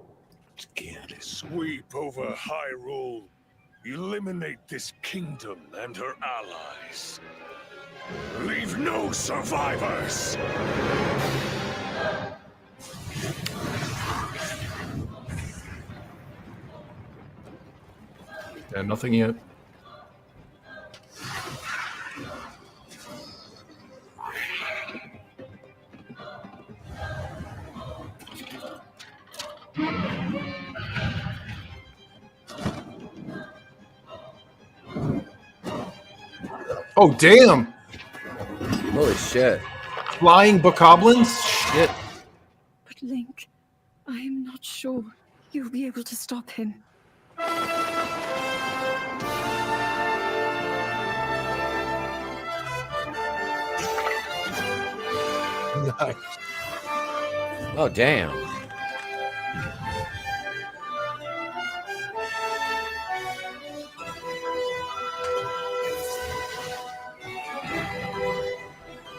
Sweep over Hyrule. Eliminate this kingdom and her allies. Leave no survivors. Yeah, nothing yet. Oh, damn! Holy shit. Flying bokoblins? Shit. But Link, I am not sure you'll be able to stop him. Nice. Oh, damn.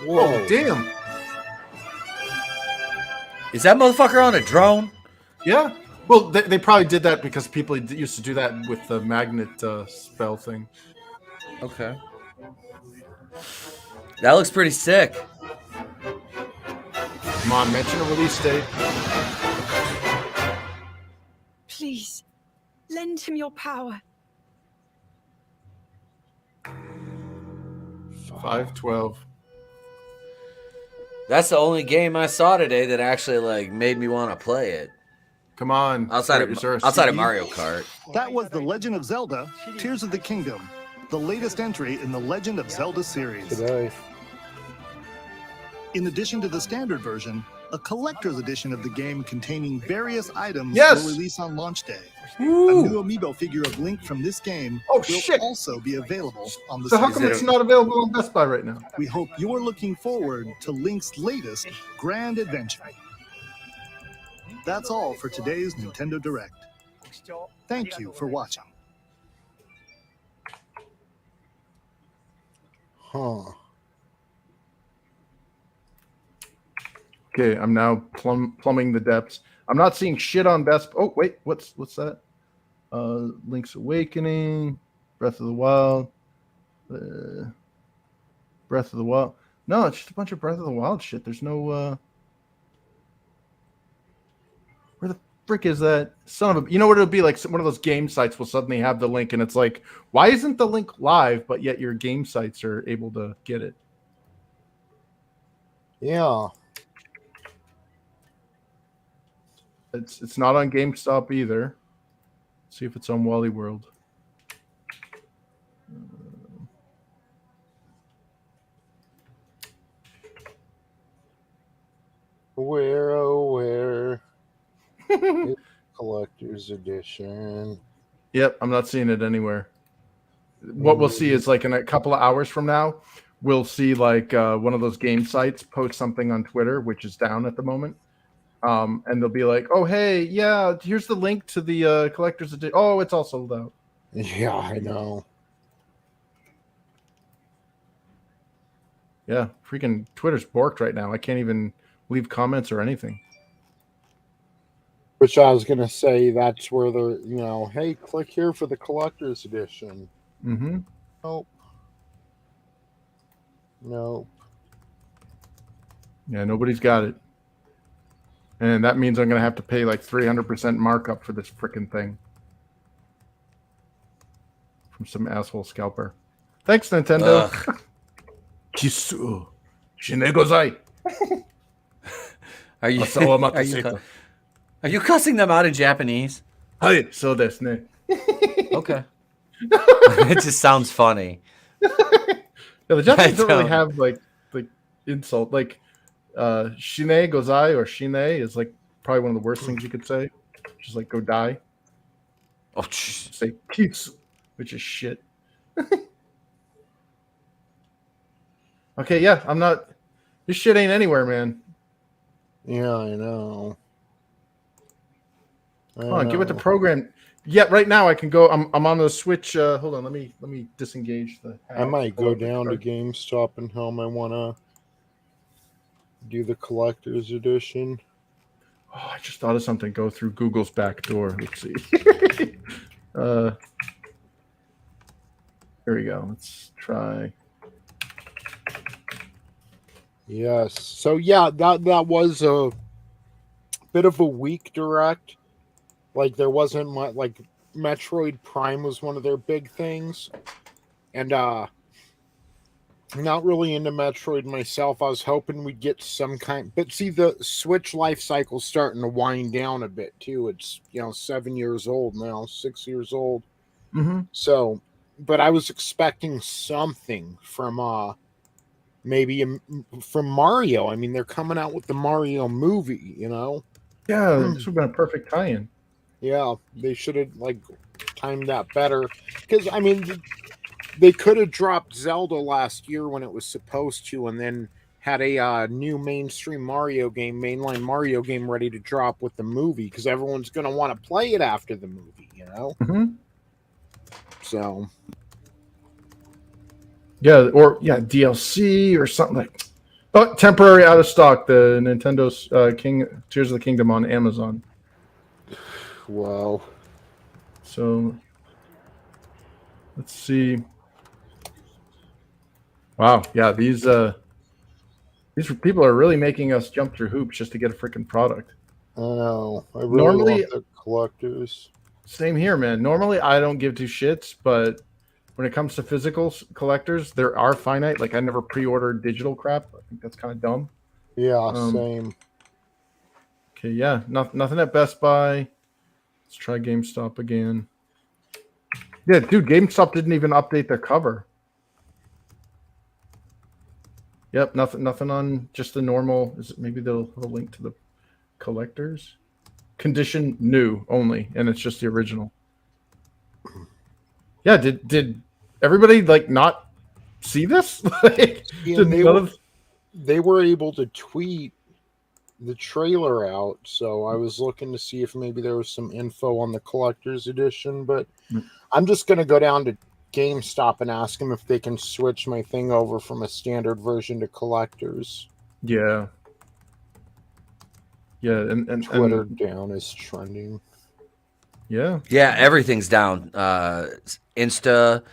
Whoa. Oh, damn. Is that motherfucker on a drone? Yeah. Well, they probably did that because people used to do that with the magnet spell thing. Okay. That looks pretty sick. Come on, mention a release date. Please, lend him your power. 5/12. That's the only game I saw today that actually like made me want to play it. Come on. Outside Is there a of CD? Mario Kart. That was The Legend of Zelda, Tears of the Kingdom, the latest entry in the Legend of Zelda series. Today. In addition to the standard version, a collector's edition of the game containing various items Yes! will release on launch day. Woo! A new amiibo figure of Link from this game Oh, will shit. also be available on the So how series. come it's not available on Best Buy right now? We hope you're looking forward to Link's latest grand adventure. That's all for today's Nintendo Direct. Thank you for watching. Huh. Okay, I'm now plumbing the depths. I'm not seeing shit on Best. Oh wait, what's that? Link's Awakening, Breath of the Wild, Breath of the Wild. No, it's just a bunch of Breath of the Wild shit. There's no. Where the frick is that? Son of a. You know what it'll be like? One of those game sites will suddenly have the link, and it's like, why isn't the link live, but yet your game sites are able to get it? Yeah. It's not on GameStop either. Let's see if it's on Wally World. Where? Collector's edition. Yep, I'm not seeing it anywhere. What we'll see is like in a couple of hours from now, we'll see like one of those game sites post something on Twitter, which is down at the moment. And they'll be like, oh, hey, yeah, here's the link to the collector's edition. Oh, it's all sold out. Yeah, I know. Yeah, freaking Twitter's borked right now. I can't even leave comments or anything. Which I was going to say, that's where they're, hey, click here for the collector's edition. Mm-hmm. Nope. Yeah, nobody's got it. And that means I'm going to have to pay like 300% markup for this freaking thing. From some asshole scalper. Thanks, Nintendo. Kisu. Shinegozai. Are you cussing them out in Japanese? Hi, so desu ne. Okay. It just sounds funny. Yeah, the Japanese don't really have like insult. Like shine gozai or shine is like probably one of the worst things you could say. Just like go die. Oh, jeez. Say kitsu, which is shit. Okay, yeah, I'm not. This shit ain't anywhere, man. Yeah, I know. Come on, give it the program. Yeah, right now I can go. I'm on the Switch. Hold on, let me disengage the. I might go down to GameStop and tell them I want to do the collector's edition. Oh, I just thought of something. Go through Google's back door. Let's see. Here we go. Let's try. Yes. So yeah, that was a bit of a weak direct. Like there wasn't much. Like Metroid Prime was one of their big things, and not really into Metroid myself. I was hoping we'd get some kind. But see, the Switch life cycle's starting to wind down a bit too. It's 7 years old now, 6 years old. Mm-hmm. So, but I was expecting something from maybe from Mario. I mean, they're coming out with the Mario movie, Yeah, this would have been a perfect tie-in. Yeah, they should have timed that better. Because I mean, they could have dropped Zelda last year when it was supposed to, and then had a new mainline Mario game ready to drop with the movie, because everyone's going to want to play it after the movie, Mm-hmm. So. Yeah, or DLC or something like. Oh, temporary out of stock. The Nintendo's Tears of the Kingdom on Amazon. Wow. So let's see. Wow, yeah, these people are really making us jump through hoops just to get a freaking product. I know. I really want the collectors. Same here, man. Normally, I don't give two shits, but when it comes to physical collectors, there are finite. Like, I never pre-ordered digital crap. I think that's kind of dumb. Yeah, same. Okay, yeah, nothing at Best Buy. Let's try GameStop again. Yeah, dude, GameStop didn't even update their cover. Yep, nothing on just the normal. Is it maybe they'll have a link to the collectors? Condition new only, and it's just the original. Yeah, did everybody not see this? They were able to tweet the trailer out, so I was looking to see if maybe there was some info on the collector's edition, but I'm just going to go down to GameStop and ask them if they can switch my thing over from a standard version to collectors. Yeah. Yeah, and Twitter down is trending. Yeah. Yeah, everything's down. Insta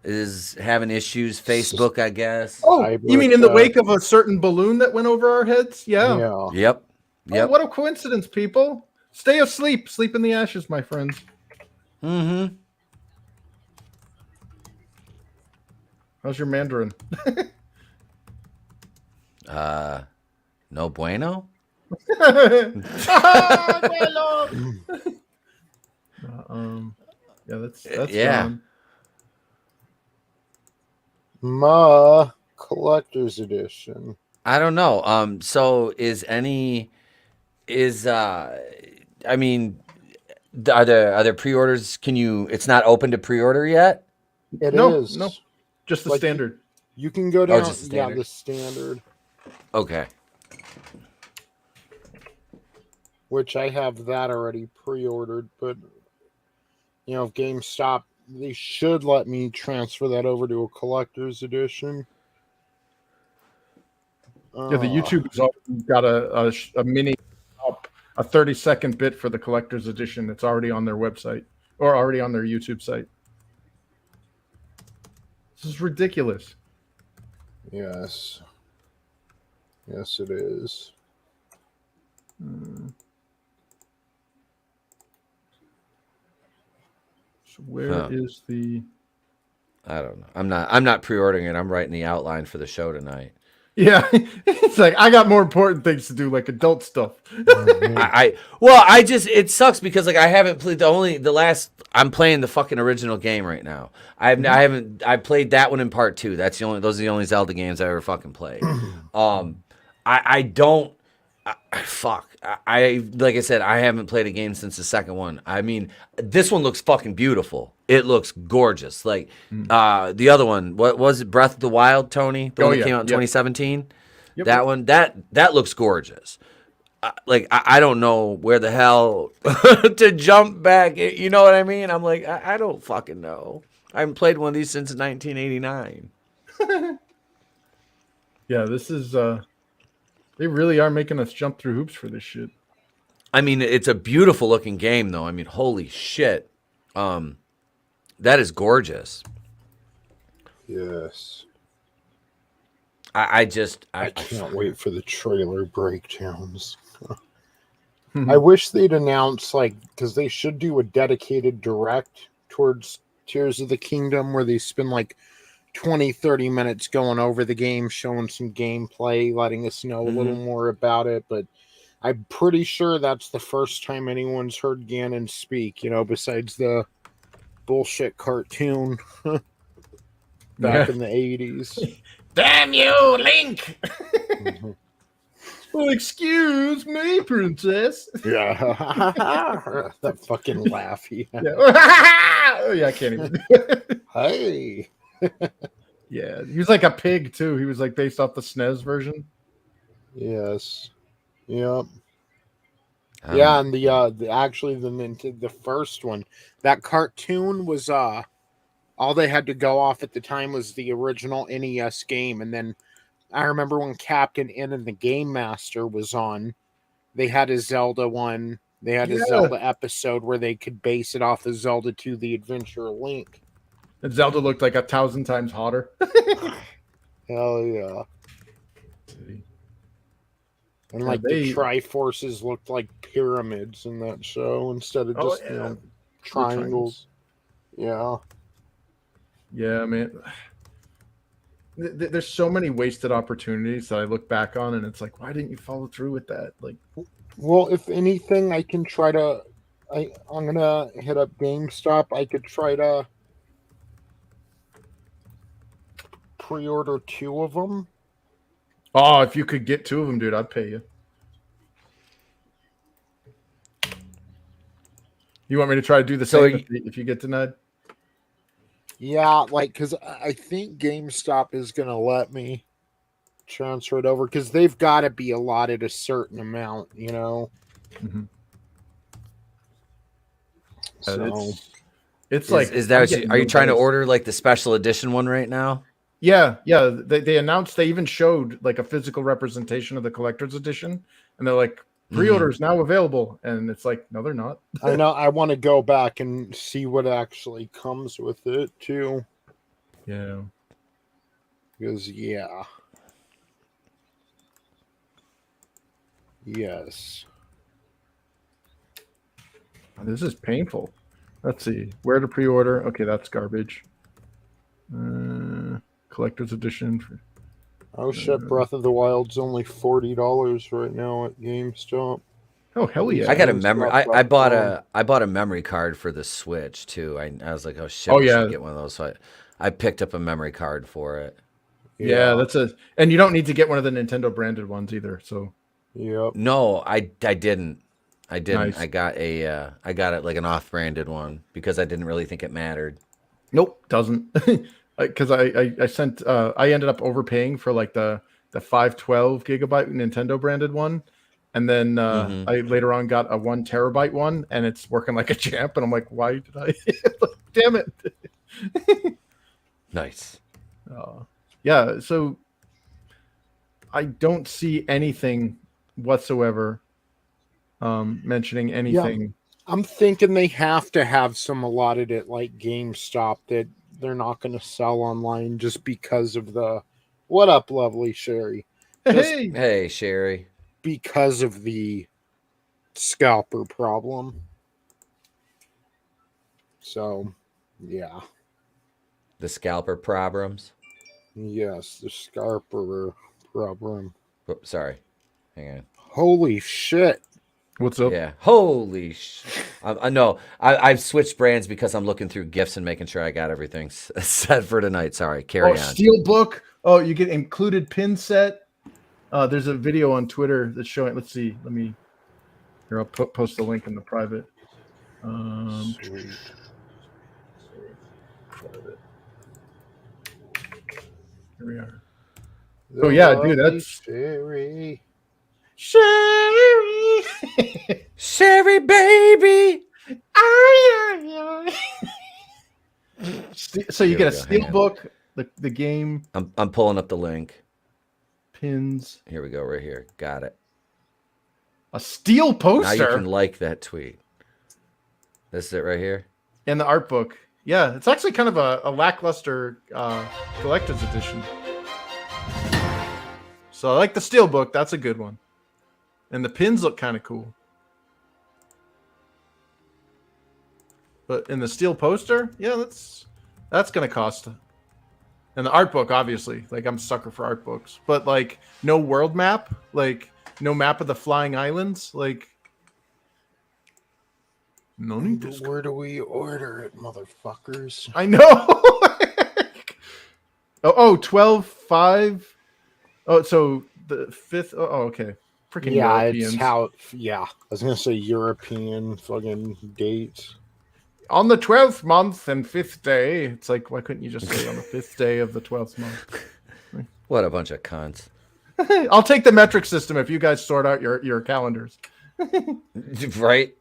is having issues. Facebook, I guess. Oh, Cyber you mean in the attack. wake of a certain balloon that went over our heads? Yeah. Yeah. Yep. Oh, what a coincidence, people. Stay asleep. Sleep in the ashes, my friends. Mm-hmm. How's your Mandarin? No bueno. Yeah, that's yeah. gone. Collector's edition. I don't know. So I mean, are there pre-orders? It's not open to pre-order yet? It No, is. no. Just the Like, standard. You can go down. just the standard. The standard. Okay. Which I have that already pre-ordered, but if GameStop, they should let me transfer that over to a collector's edition. Yeah, the YouTube has got a mini up, a 30-second bit for the collector's edition. It's already on their website or already on their YouTube site. This is ridiculous. Yes. Yes, it is. So where is the... I don't know. I'm not pre-ordering it. I'm writing the outline for the show tonight. Yeah, it's like I got more important things to do, like adult stuff. It sucks because like I haven't played I'm playing the fucking original game right now. I played that one in part 2. Those are the only Zelda games I ever fucking played. Like I said, I haven't played a game since the second one. I mean, this one looks fucking beautiful. It looks gorgeous. Like the other one, what was it? Breath of the Wild, Tony? The one that came out in 2017. Yep. That one, that looks gorgeous. I don't know where the hell to jump back. You know what I mean? I'm like, I don't fucking know. I haven't played one of these since 1989. Yeah, this is they really are making us jump through hoops for this shit. I mean, it's a beautiful looking game, though. I mean, holy shit. That is gorgeous. Yes. I can't wait for the trailer breakdowns. I wish they'd announce, because they should do a dedicated direct towards Tears of the Kingdom where they spend 20-30 minutes going over the game, showing some gameplay, letting us know a little more about it. But I'm pretty sure that's the first time anyone's heard Ganon speak, besides the bullshit cartoon back in the 80s. Damn you, Link! Well, excuse me, princess. Yeah. That fucking laugh. Yeah. Oh, yeah, I can't even. Hey. Yeah, he was like a pig, too. He was based off the SNES version. Yes. Yep. Yeah, and the first one, that cartoon was all they had to go off at the time was the original NES game, and then I remember when Captain N and the Game Master was on, they had a Zelda one, they had a Zelda episode where they could base it off of Zelda 2: The Adventure of Link. And Zelda looked like 1,000 times hotter. Hell yeah. And the Triforces looked like pyramids in that show instead of just triangles. Yeah. Yeah, man. There's so many wasted opportunities that I look back on, and it's like, why didn't you follow through with that? Well, if anything, I can try to. I'm gonna hit up GameStop. I could try to pre-order 2 of them. Oh, if you could get 2 of them, dude, I'd pay you. You want me to try to do the same if you get denied? Yeah, because I think GameStop is going to let me transfer it over because they've got to be allotted a certain amount, Mm-hmm. So it's is that are you trying to order the special edition one right now? Yeah. They announced, they even showed a physical representation of the collector's edition, and they're like, Pre-orders now available, and it's like, no, they're not. I know. I want to go back and see what actually comes with it too. Yeah. Because yes. This is painful. Let's see. Where to pre-order? Okay, that's garbage. Collector's edition. Oh shit! Breath of the Wild's only $40 right now at GameStop. Oh hell yeah! I got a memory. I bought a memory card for the Switch too. I was like, oh shit, I should get one of those. So I picked up a memory card for it. Yeah, and you don't need to get one of the Nintendo branded ones either. So. Yep. No, I didn't. Nice. I got it like an off-branded one because I didn't really think it mattered. Nope, doesn't. Because I sent I ended up overpaying for like the 512 gigabyte Nintendo branded one, and then I later on got a 1 terabyte one, and it's working like a champ. And I'm like, why did I? Damn it! Nice. Yeah. So I don't see anything whatsoever mentioning anything. Yeah. I'm thinking they have to have some allotted at like GameStop that they're not going to sell online just because of the what up, lovely Sherry. Hey, Sherry. Because of the scalper problem. So, yeah. The scalper problems. Yes, the scalper problem. Oops, sorry. Hang on. Holy shit. What's up? Yeah. Holy I know. I've switched brands because I'm looking through gifts and making sure I got everything set for tonight. Sorry. Carry on. Steelbook. Oh, you get included pin set. There's a video on Twitter that's showing. Let's see. Here, I'll post the link in the private. Sweet. Here we are. Oh yeah, dude, that's Sherry. Sherry, baby. So you get a steelbook, the game. I'm pulling up the link. Pins. Here we go, right here. Got it. A steel poster. Now you can like that tweet. This is it right here. And the art book. Yeah, it's actually kind of a lackluster collector's edition. So I like the steelbook. That's a good one. And the pins look kind of cool. But in the steel poster, yeah, that's going to cost. And the art book, obviously. Like, I'm a sucker for art books. But, like, no world map. Like, no map of the flying islands. Like, no need to. Where do we order it, motherfuckers? I know. 12.5. Oh, so the 5th. Oh, okay. Freaking yeah, Europeans. it's how. Yeah, I was gonna say European fucking dates. On the 12th month and 5th day. It's like, why couldn't you just say on the 5th day of the 12th month? What a bunch of cunts. I'll take the metric system if you guys sort out your calendars. Right?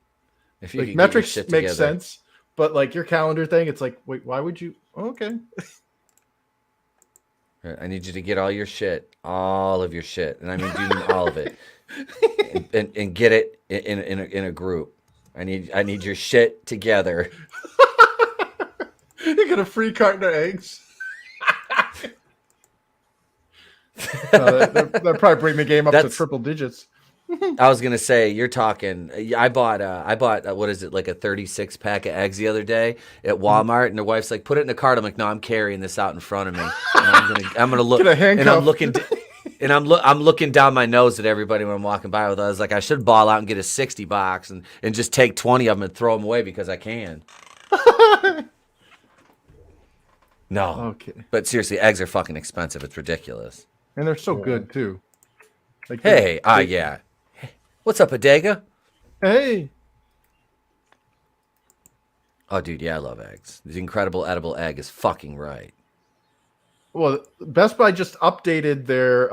If you like metrics make sense, but like your calendar thing, it's like, wait, why would you? Oh, okay. I need you to get all your shit, all of your shit, and I mean all of it, and get it in a group. I need your shit together. You get a free carton of eggs. That'd probably bring the game up to triple digits. I was gonna say, you're talking. I bought what is it, like a 36 pack of eggs the other day at Walmart, and the wife's like, "Put it in the cart." I'm like, "No, I'm carrying this out in front of me. And I'm gonna look." And I'm looking, and I'm looking down my nose at everybody when I'm walking by. I was like, I should ball out and get a 60 box and just take 20 of them and throw them away because I can. No. Okay. But seriously, eggs are fucking expensive. It's ridiculous. And they're so good too. Like, hey, yeah. What's up, Adega? Hey. Oh, dude, yeah, I love eggs. The incredible edible egg is fucking right. Well, Best Buy just updated their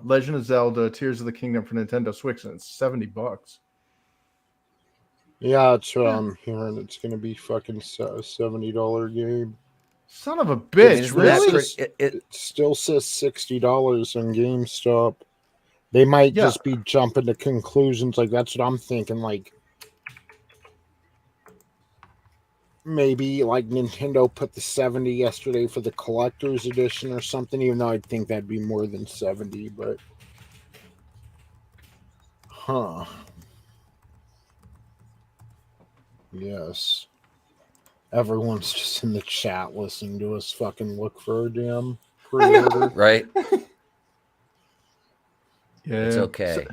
Legend of Zelda Tears of the Kingdom for Nintendo Switch, and it's $70. Yeah, it's what I'm hearing. It's going to be fucking $70 game. Son of a bitch, really? It still says $60 on GameStop. They might Yeah. just be jumping to conclusions. Like, that's what I'm thinking. Like, maybe like Nintendo put the 70 yesterday for the collector's edition or something, even though I'd think that'd be more than 70, but yes, everyone's just in the chat listening to us fucking look for a damn pre-order. Right? Yeah. It's okay.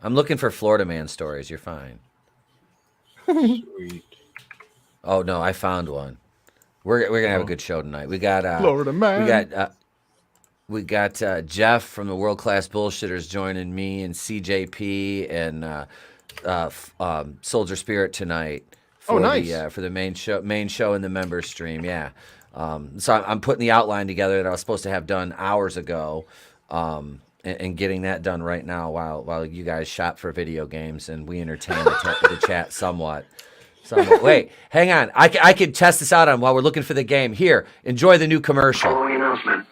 I'm looking for Florida Man stories. You're fine. Sweet. Oh no, I found one. We're gonna have a good show tonight. We got Florida Man. We got Jeff from the World Class Bullshitters joining me and CJP and Soldier Spirit tonight for the main show in the member stream. Yeah. So I'm putting the outline together that I was supposed to have done hours ago, and getting that done right now while you guys shop for video games and we entertain the chat somewhat. Wait, hang on. I could test this out on while we're looking for the game. Here, enjoy the new commercial. Following announcement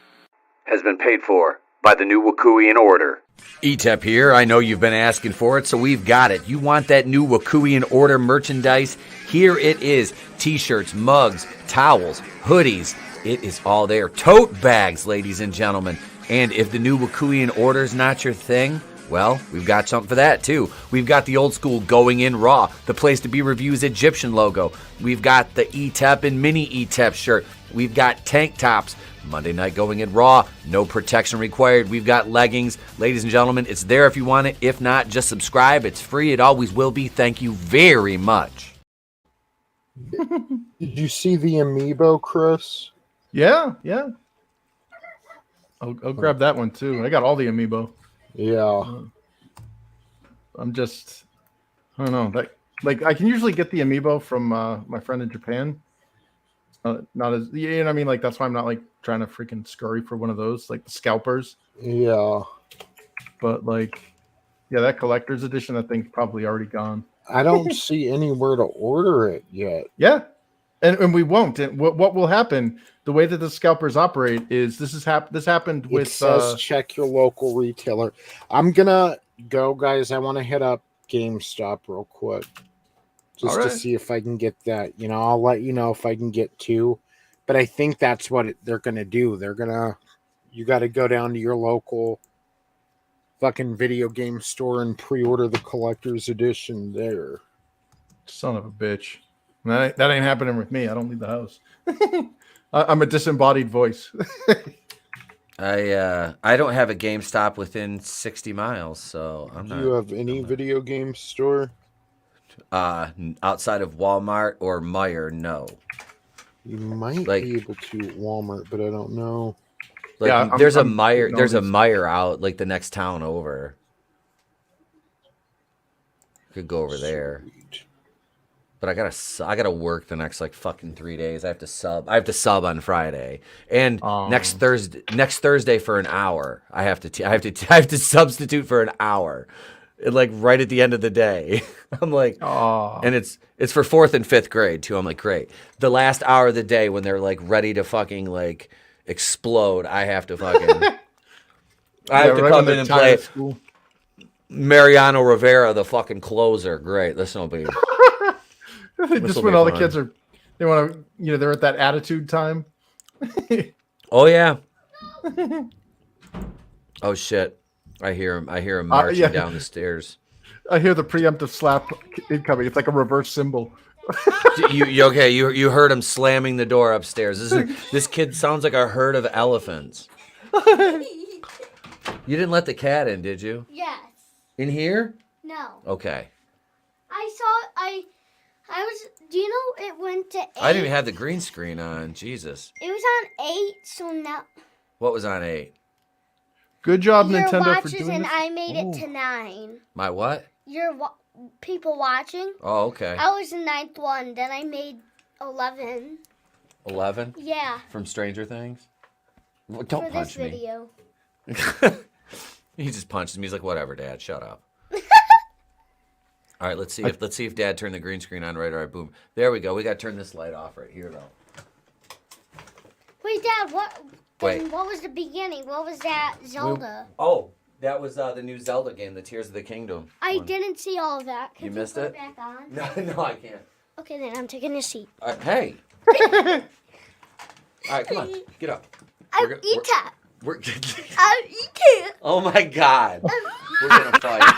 Has been paid for by the new Wakuian Order. ETEP here. I know you've been asking for it, so we've got it. You want that new Wakuian Order merchandise? Here it is. T-shirts, mugs, towels, hoodies. It is all there. Tote bags, ladies and gentlemen. And if the new Wakuian Order's not your thing, well, we've got something for that, too. We've got the old school Going In Raw, the place to be reviews Egyptian logo. We've got the ETEP and mini ETEP shirt. We've got tank tops. Monday night Going In Raw, no protection required. We've got leggings. Ladies and gentlemen, it's there if you want it. If not, just subscribe. It's free. It always will be. Thank you very much. Did you see the amiibo, Chris? Yeah. I'll grab that one too. I got all the amiibo. Yeah. I'm just, I don't know. Like I can usually get the amiibo from my friend in Japan. Not as, you know what I mean? Like, that's why I'm not like trying to freaking scurry for one of those, like the scalpers. Yeah. But like, yeah, that collector's edition, I think probably already gone. I don't see anywhere to order it yet. Yeah. And we won't. And what will happen, the way that the scalpers operate is this happened with... It says check your local retailer. I'm going to go, guys. I want to hit up GameStop real quick. Just to see if I can get that. You know, I'll let you know if I can get two. But I think that's what they're going to do. They're going to... You got to go down to your local fucking video game store and pre-order the collector's edition there. Son of a bitch. That ain't happening with me. I don't leave the house. I'm a disembodied voice. I don't have a GameStop within 60 miles, so I'm not... Do you have any video game store? Outside of Walmart or Meijer, no. You might be able to at Walmart, but I don't know. Like, Yeah, there's a Meijer out like the next town over. Could go over there. But I gotta work the next like fucking 3 days. I have to sub on Friday, and next Thursday for an hour. I have to substitute for an hour, like right at the end of the day. I'm like, and it's for 4th and 5th grade too. I'm like, great. The last hour of the day when they're like ready to fucking like explode, I have to fucking I have to come in and play Mariano Rivera, the fucking closer. Great. This will be. Just when all the kids are, they want to, you know, they're at that attitude time. Oh yeah. Oh shit! I hear him marching down the stairs. I hear the preemptive slap incoming. It's like a reverse symbol. You heard him slamming the door upstairs. This kid sounds like a herd of elephants. You didn't let the cat in, did you? Yes. In here? No. Okay. I was. Do you know it went to 8? I didn't even have the green screen on. Jesus. It was on 8, so now. What was on 8? Good job, Your Nintendo, watches, for doing and this. I made it to 9. My what? Your people watching. Oh, okay. I was the 9th one. Then I made 11. 11? Yeah. From Stranger Things? Well, don't for punch this me. Video. He just punches me. He's like, whatever, Dad. Shut up. All right, let's see if Dad turned the green screen on right. All right, boom. There we go. We got to turn this light off right here, though. Wait, Dad. What? Wait. What was the beginning? What was that? Zelda. That was the new Zelda game, the Tears of the Kingdom. I one. didn't see all of that. Can You missed put it? Back on? No, I can't. Okay, then I'm taking a seat. Hey. All right, come on, get up. I'll eat it. We're I'll eat it. Oh my God. We're gonna fight.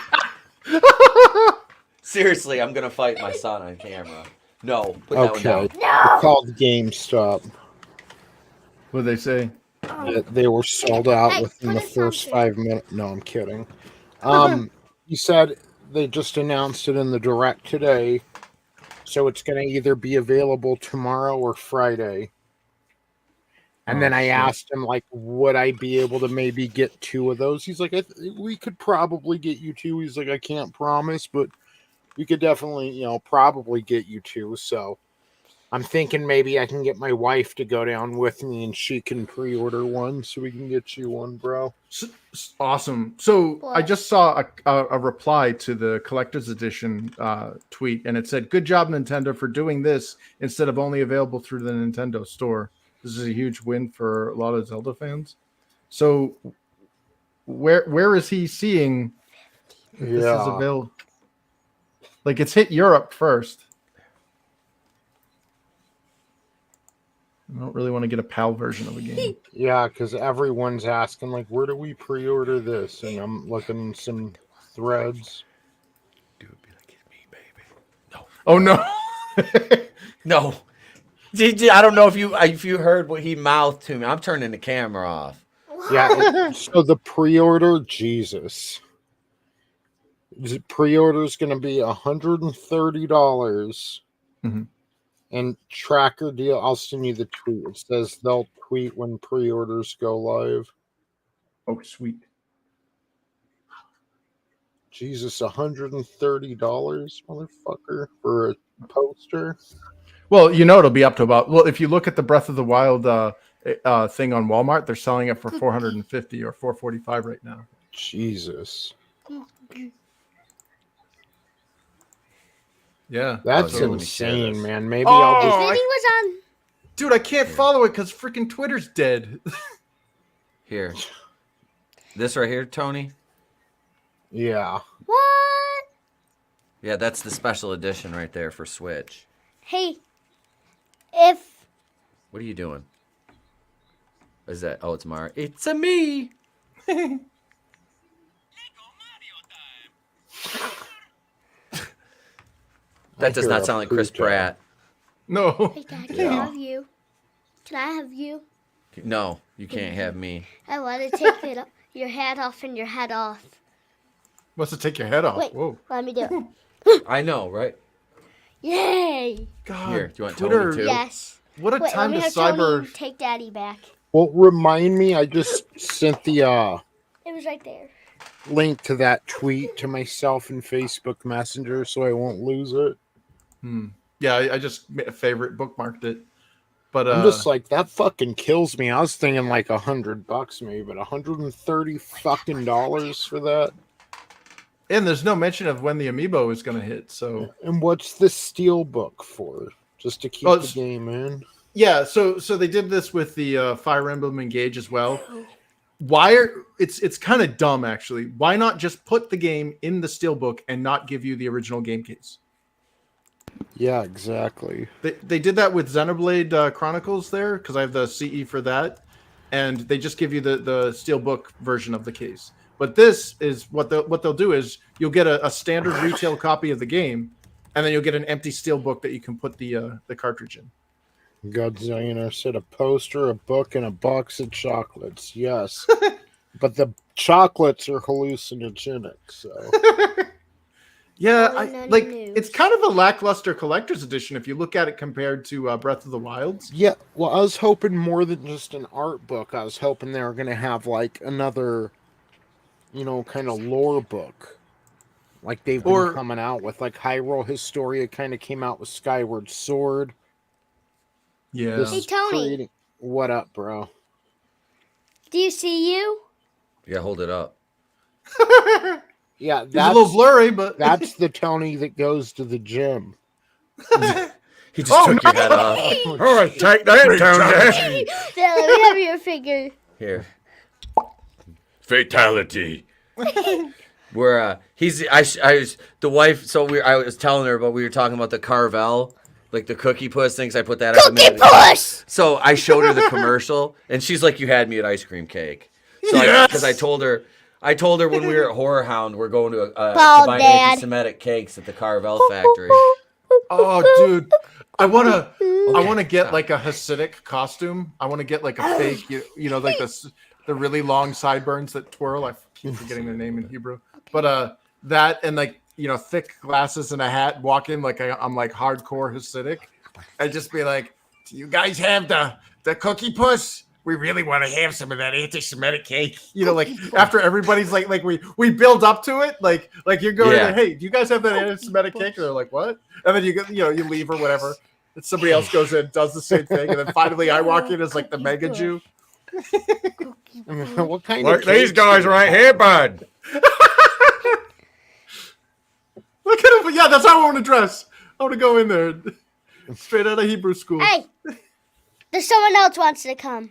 Seriously, I'm gonna fight my son on camera. No, put that one down. No. Called GameStop. What did they say? They were sold out Hey, within put the us first on 5 minutes. No, I'm kidding. He said they just announced it in the direct today, so it's going to either be available tomorrow or Friday. And then I asked him, like, would I be able to maybe get 2 of those? He's like, we could probably get you 2. He's like, I can't promise, but we could definitely, probably get you 2. So I'm thinking maybe I can get my wife to go down with me and she can pre-order one so we can get you one, bro. Awesome. So What? I just saw a reply to the collector's edition tweet, and it said, "Good job, Nintendo, for doing this instead of only available through the Nintendo Store. This is a huge win for a lot of Zelda fans." So where is he seeing that this is available? Like, it's hit Europe first. I don't really want to get a PAL version of a game. Yeah, because everyone's asking, like, where do we pre-order this? And I'm looking some threads. Dude, be like, it's me, baby. No. Oh, no. No. I don't know if you heard what he mouthed to me. I'm turning the camera off. Yeah, so the pre-order, Jesus. The pre-order is going to be $130. Mm-hmm. And tracker deal, I'll send you the tweet. It says they'll tweet when pre-orders go live. Oh, sweet. Jesus, $130, motherfucker, for a poster. Well, it'll be up to about. Well, if you look at the Breath of the Wild thing on Walmart, they're selling it for $450 or $445 right now. Jesus. Yeah, That's let me share insane, this. man. Maybe I'll just. Vinny was on. Dude, I can't follow it because freaking Twitter's dead. Here. This right here, Tony? Yeah. What? Yeah, that's the special edition right there for Switch. Hey, if What are you doing? Is that? Oh, it's Mario. It's a me. That does not sound like Chris Pratt. No. hey, Dad, can I have you? Can I have you? No, you can't have me. I want to take your hat off and your head off. Wants to take your head off. Wait, Whoa. let me do it. I know, right? Yay! God. Here, do you want Twitter, Tony too? Yes. What a Wait, time let to me have cyber. Tony take Daddy back. Well, remind me, I just sent the It was right there. link to that tweet to myself in Facebook Messenger so I won't lose it. Yeah, I just made a favorite, bookmarked it. But I'm just like, that fucking kills me. I was thinking like $100 maybe, but $130 fucking dollars for that. and there's no mention of when the amiibo is going to hit. So And what's the steel book for? Just to keep Oh, the game in? yeah, so they did this with the Fire Emblem Engage as well. It's kind of dumb actually. Why not just put the game in the steelbook and not give you the original game case? Yeah, exactly. They did that with Xenoblade Chronicles there because I have the CE for that, and they just give you the steelbook version of the case. But this is what they'll do is you'll get a standard retail copy of the game, and then you'll get an empty steelbook that you can put the cartridge in. Godzillionaire said a poster, a book, and a box of chocolates. Yes. But the chocolates are hallucinogenic, so. Yeah, Nutty news. it's kind of a lackluster collector's edition if you look at it compared to Breath of the Wild. Yeah, well, I was hoping more than just an art book. I was hoping they were going to have, like, another, kind of lore book. Like they've been coming out with. Like, Hyrule Historia kind of came out with Skyward Sword. Yeah. This Hey, is Tony. What up, bro? Do you see you? Yeah, hold it up. Yeah, It's a little blurry, but that's the Tony that goes to the gym. He just took your head off. All right, take that, Tony. Yeah, let me have your figure. Here. Fatality. Where I was the wife. So I was telling her, but we were talking about the Carvel, like the Cookie Puss things. I put that up a minute ago. Puss! So I showed her the commercial, and she's like, "You had me at ice cream cake." So because I told her when we were at Horror Hound, we're going to buy anti-Semitic cakes at the Carvel factory. Oh, dude, I wanna get like a Hasidic costume. I want to get like a fake, you know, like the really long sideburns that twirl. I keep forgetting their name in Hebrew, but that and like, you know, thick glasses and a hat, walk in like I'm like hardcore Hasidic. I'd just be like, "Do you guys have the Cookie Puss? We really want to have some of that anti-Semitic cake." You know, like after everybody's like we build up to it, like you're going, "Hey, do you guys have that anti-Semitic cake?" And they're like, "What?" And then you leave or whatever. And somebody else goes in, does the same thing, and then finally I walk in as like the mega Jew. What kind Look, of these guys right here, bud. Look at him. Yeah, that's how I want to dress. I want to go in there straight out of Hebrew school. Hey, there's someone else wants to come.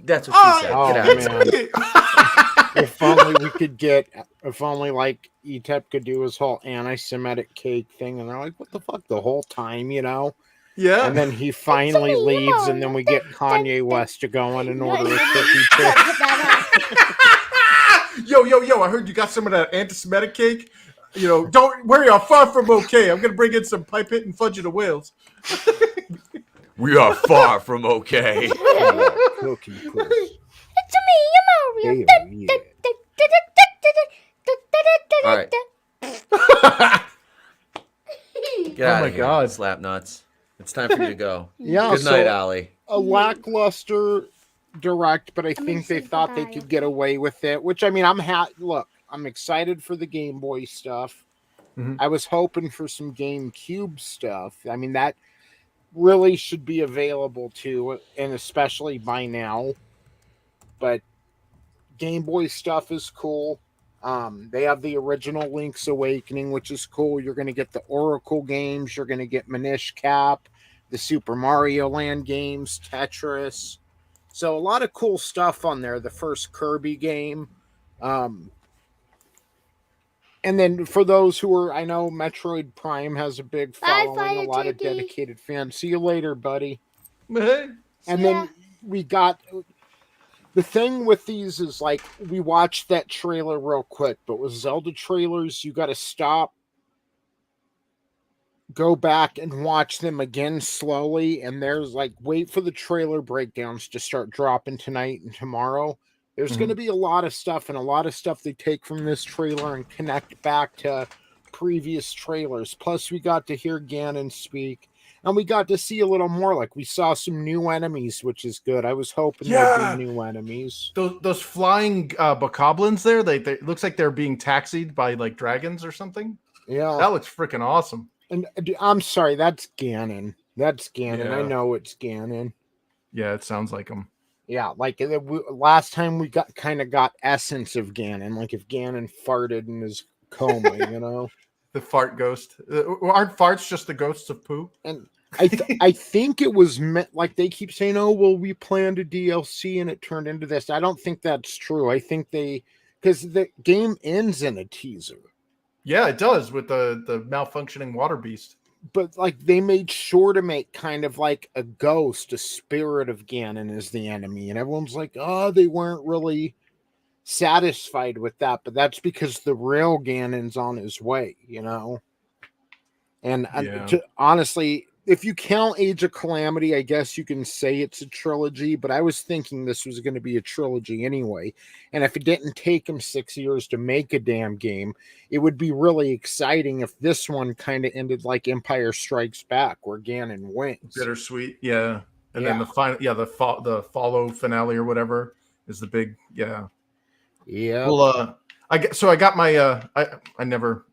That's what she said. Oh, Get out. man. If only we could if only like ETEP could do his whole anti-Semitic cake thing, and they're like, "What the fuck?" the whole time, you know? Yeah. And then he finally leaves, and then we get Kanye West to go in and order a cookie too. Yo! I heard you got some of that anti-Semitic cake. You know, don't worry, I'm far from okay. I'm gonna bring in some pipe hit and fudge of the whales. We are far from okay. Cookie puss. It's me, Mario. Yeah. All right. Get out of here, God. slap nuts. It's time for you to go. Yeah, Good night, Ollie. A lackluster direct, but I think they thought they could get away with it. Which, I mean, look, I'm excited for the Game Boy stuff. Mhm. I was hoping for some GameCube stuff. I mean, that really should be available too, and especially by now. But Game Boy stuff is cool. They have the original Link's Awakening, which is cool. You're going to get the Oracle games. You're going to get Minish Cap, the Super Mario Land games, Tetris. So a lot of cool stuff on there. The first Kirby game. And then for those who are, I know Metroid Prime has a big following, a lot of dedicated fans. See you later, buddy. Hey. And then we got... The thing with these is, like, we watched that trailer real quick, but with Zelda trailers, you got to stop, go back and watch them again slowly, and there's, like, wait for the trailer breakdowns to start dropping tonight and tomorrow. There's going to be a lot of stuff, and a lot of stuff they take from this trailer and connect back to previous trailers. Plus, we got to hear Ganon speak. And we got to see a little more. Like, we saw some new enemies, which is good. I was hoping there'd be new enemies. Those flying bokoblins there, they looks like they're being taxied by, like, dragons or something. Yeah. That looks freaking awesome. And I'm sorry, that's Ganon. That's Ganon. Yeah. I know it's Ganon. Yeah, it sounds like him. Yeah, like last time we got essence of Ganon. Like if Ganon farted in his coma, you know? The fart ghost. Aren't farts just the ghosts of poo? And I think it was meant, like they keep saying, "Oh, well, we planned a DLC and it turned into this." I don't think that's true. I think because the game ends in a teaser. Yeah, it does with the malfunctioning water beast. But like they made sure to make kind of like a ghost, a spirit of Ganon is the enemy, and everyone's like, "Oh, they weren't really satisfied with that," but that's because the real Ganon's on his way, you know. And honestly, if you count Age of Calamity, I guess you can say it's a trilogy, but I was thinking this was going to be a trilogy anyway. And if it didn't take them 6 years to make a damn game, it would be really exciting if this one kind of ended like Empire Strikes Back, where Ganon wins. Bittersweet, yeah. And then the final, the follow finale or whatever is the big, yeah. Well, I got my I never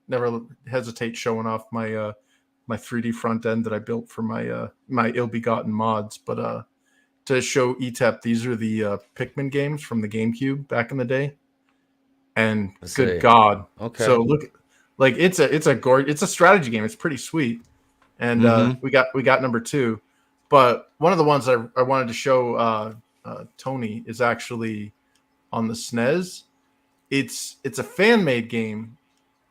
hesitate showing off my my 3D front end that I built for my my ill-begotten mods, but to show ETEP, these are the Pikmin games from the GameCube back in the day, and good God, okay. So look, like it's a strategy game. It's pretty sweet, and we got number 2, but one of the ones I wanted to show Tony is actually on the SNES. It's a fan made game,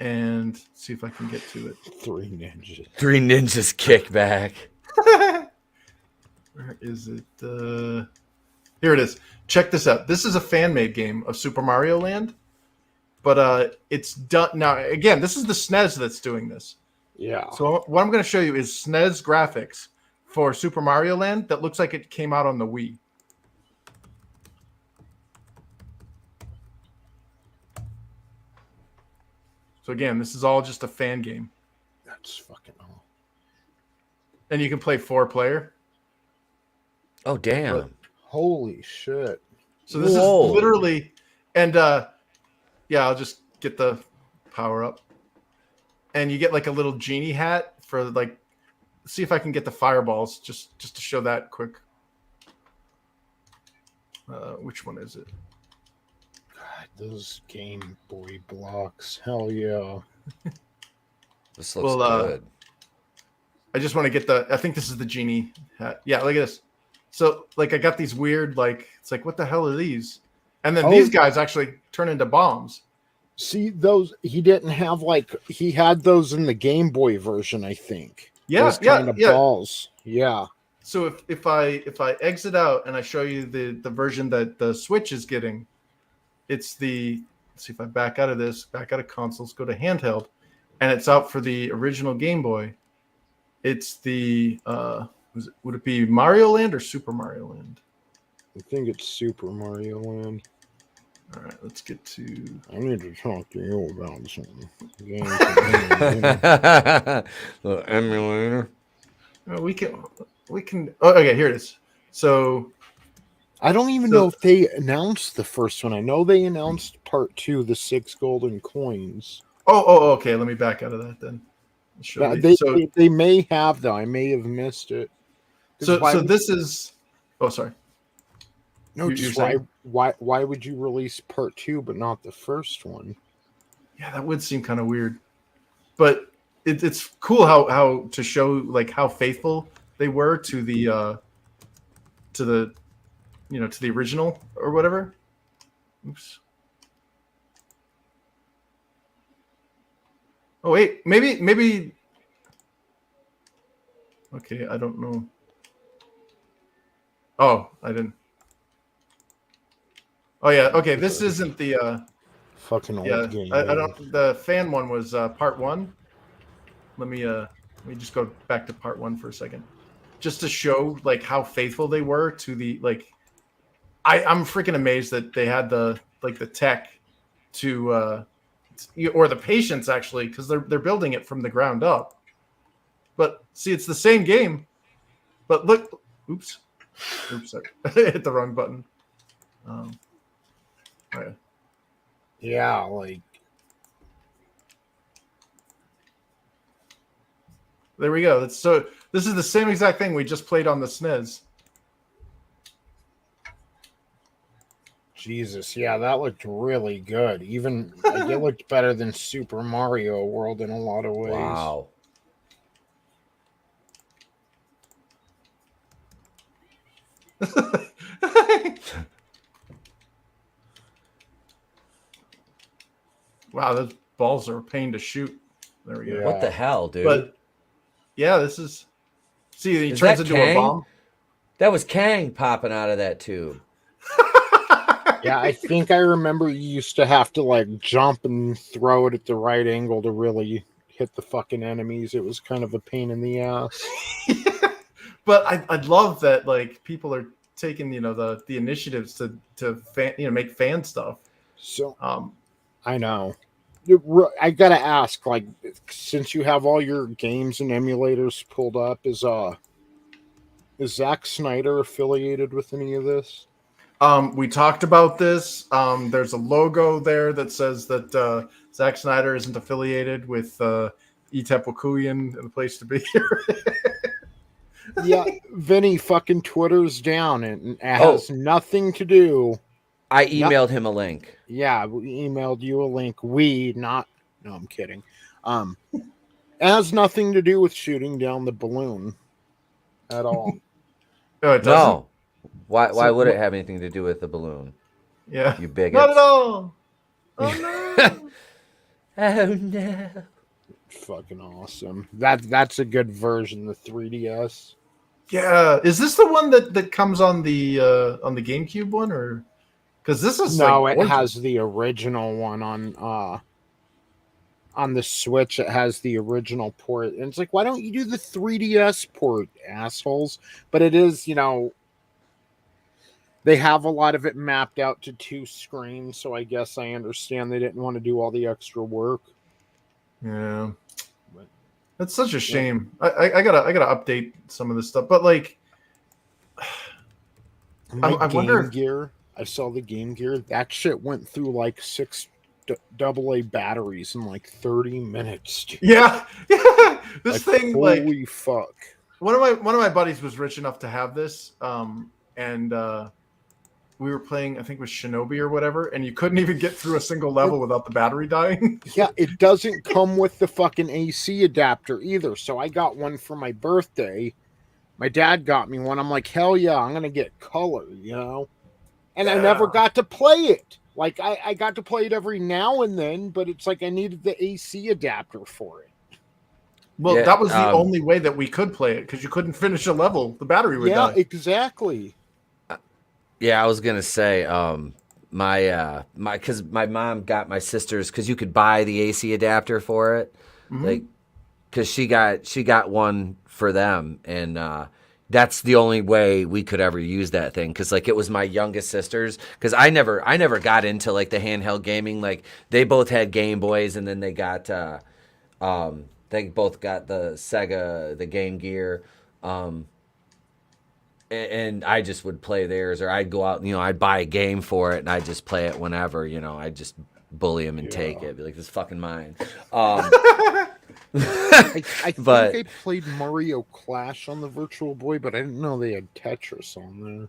and see if I can get to it. Three ninjas. Three ninjas kick back. Where is it? Here it is. Check this out. This is a fan made game of Super Mario Land, but it's done now. Again, this is the SNES that's doing this. Yeah. So what I'm going to show you is SNES graphics for Super Mario Land that looks like it came out on the Wii. So again, this is all just a fan game. That's fucking awful. And you can play 4-player. Oh, damn. But, holy shit. So this is literally, and yeah, I'll just get the power up. And you get like a little genie hat for like, see if I can get the fireballs just to show that quick. Which one is it? God, those Game Boy blocks. Hell yeah. This looks good. I just want to get I think this is the genie hat. Yeah, look at this. So like I got these weird, like, it's like, what the hell are these? And then these guys actually turn into bombs. See, those, he didn't have like, he had those in the Game Boy version, I think. Yeah, those kind of balls. Yeah. So if I exit out and I show you the version that the Switch is getting, it's let's see if I back out of this, back out of consoles, go to handheld, and it's out for the original Game Boy. It's the would it be Mario Land or Super Mario Land? I think it's Super Mario Land. All right, let's get to. I need to talk to you about something. The emulator. We can. Oh, okay, here it is. So, I don't even know if they announced the first one. I know they announced part 2, the 6 golden coins. Oh, okay. Let me back out of that then. They may have though. I may have missed it. So this is. Oh, sorry. No, just why would you release part 2 but not the first one? Yeah, that would seem kind of weird, but it's cool how to show like how faithful they were to the to the original or whatever. Oops. Oh wait, maybe. Okay, I don't know. Oh, I didn't. Oh yeah, okay. This isn't the fucking old game. I don't. The fan one was part 1. Let me just go back to part 1 for a second, just to show like how faithful they were to the like. I'm freaking amazed that they had the tech to or the patience actually, because they're building it from the ground up. But see, it's the same game, but look. Oops, sorry, I hit the wrong button. Okay. Yeah, like there we go. This is the same exact thing we just played on the SNES. Jesus, yeah, that looked really good. Even like, it looked better than Super Mario World in a lot of ways. Wow. Wow, those balls are a pain to shoot. There we go. What the hell, dude? But yeah, this is. See, he turns into a bomb. That was Kang popping out of that tube. Yeah, I think I remember you used to have to like jump and throw it at the right angle to really hit the fucking enemies. It was kind of a pain in the ass. But I'd love that like people are taking the initiatives to make fan stuff. So I know. I gotta ask, like, since you have all your games and emulators pulled up, is Zack Snyder affiliated with any of this? We talked about this. There's a logo there that says that Zack Snyder isn't affiliated with Itepukuyan and the place to be here. Yeah, Vinny, fucking Twitter's down and it has nothing to do. I emailed him a link. Yeah, we emailed you a link. No, I'm kidding. It has nothing to do with shooting down the balloon at all. No, it doesn't. No. Why would it have anything to do with the balloon? Yeah. You bigot. Not at all. Oh no! Oh no! Fucking awesome. That's a good version, the 3DS. Yeah, is this the one that comes on the GameCube one, or because this is No, like it has gorgeous. the original one on the Switch. It has the original port, and it's like, why don't you do the 3DS port, assholes? But it is, they have a lot of it mapped out to 2 screens, so I guess I understand they didn't want to do all the extra work. Yeah, But, that's such a shame. I gotta update some of this stuff, but like, I wonder if Gear, I saw the Game Gear. That shit went through like 6 AA batteries in like 30 minutes. Dude. yeah, this like, thing holy like fuck. one of my buddies was rich enough to have this, and we were playing, I think it was Shinobi or whatever, and you couldn't even get through a single level without the battery dying. Yeah, it doesn't come with the fucking AC adapter either. So I got one for my birthday. My dad got me one. I'm like, hell yeah, I'm gonna get color, And I never got to play it. Like I got to play it every now and then, but it's like I needed the AC adapter for it. Well, Yeah, that was the only way that we could play it, because you couldn't finish a level. The battery would die. Yeah, exactly. Yeah, I was gonna say, because my mom got my sister's, because you could buy the AC adapter for it, like, because she got one for them, and that's the only way we could ever use that thing, because like it was my youngest sister's, because I never got into like the handheld gaming. Like they both had Game Boys, and then they both got the Sega, the Game Gear. And I just would play theirs, or I'd go out, I'd buy a game for it, and I'd just play it whenever, I'd just bully him and take it. Be like, this is fucking mine. I think I played Mario Clash on the Virtual Boy, but I didn't know they had Tetris on there.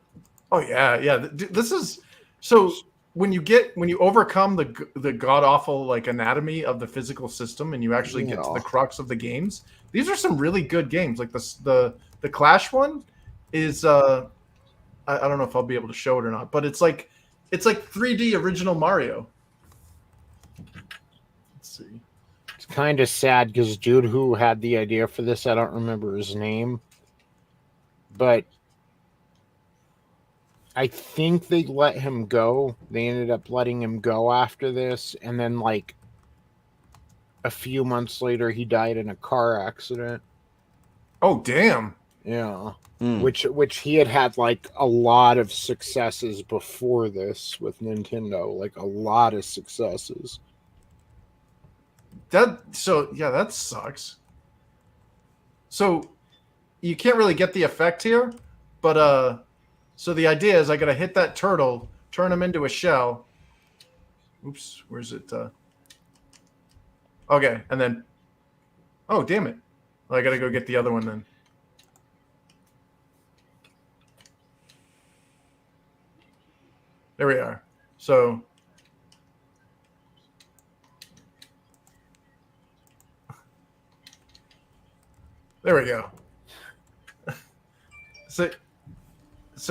Oh yeah. This is so when you overcome the god awful like anatomy of the physical system, and you actually get to the crux of the games. These are some really good games. Like the Clash one is I don't know if I'll be able to show it or not, but it's like 3D original Mario. Let's see. It's kind of sad because dude who had the idea for this, I don't remember his name, but I think they let him go. They ended up letting him go after this, and then like a few months later, he died in a car accident. Oh damn! Yeah. Which he had like a lot of successes before this with Nintendo, like a lot of successes. That sucks. So you can't really get the effect here, but so the idea is I gotta hit that turtle, turn him into a shell. Oops, where's it? Okay, and then oh damn it. Well, I gotta go get the other one then. There we are. So there we go. So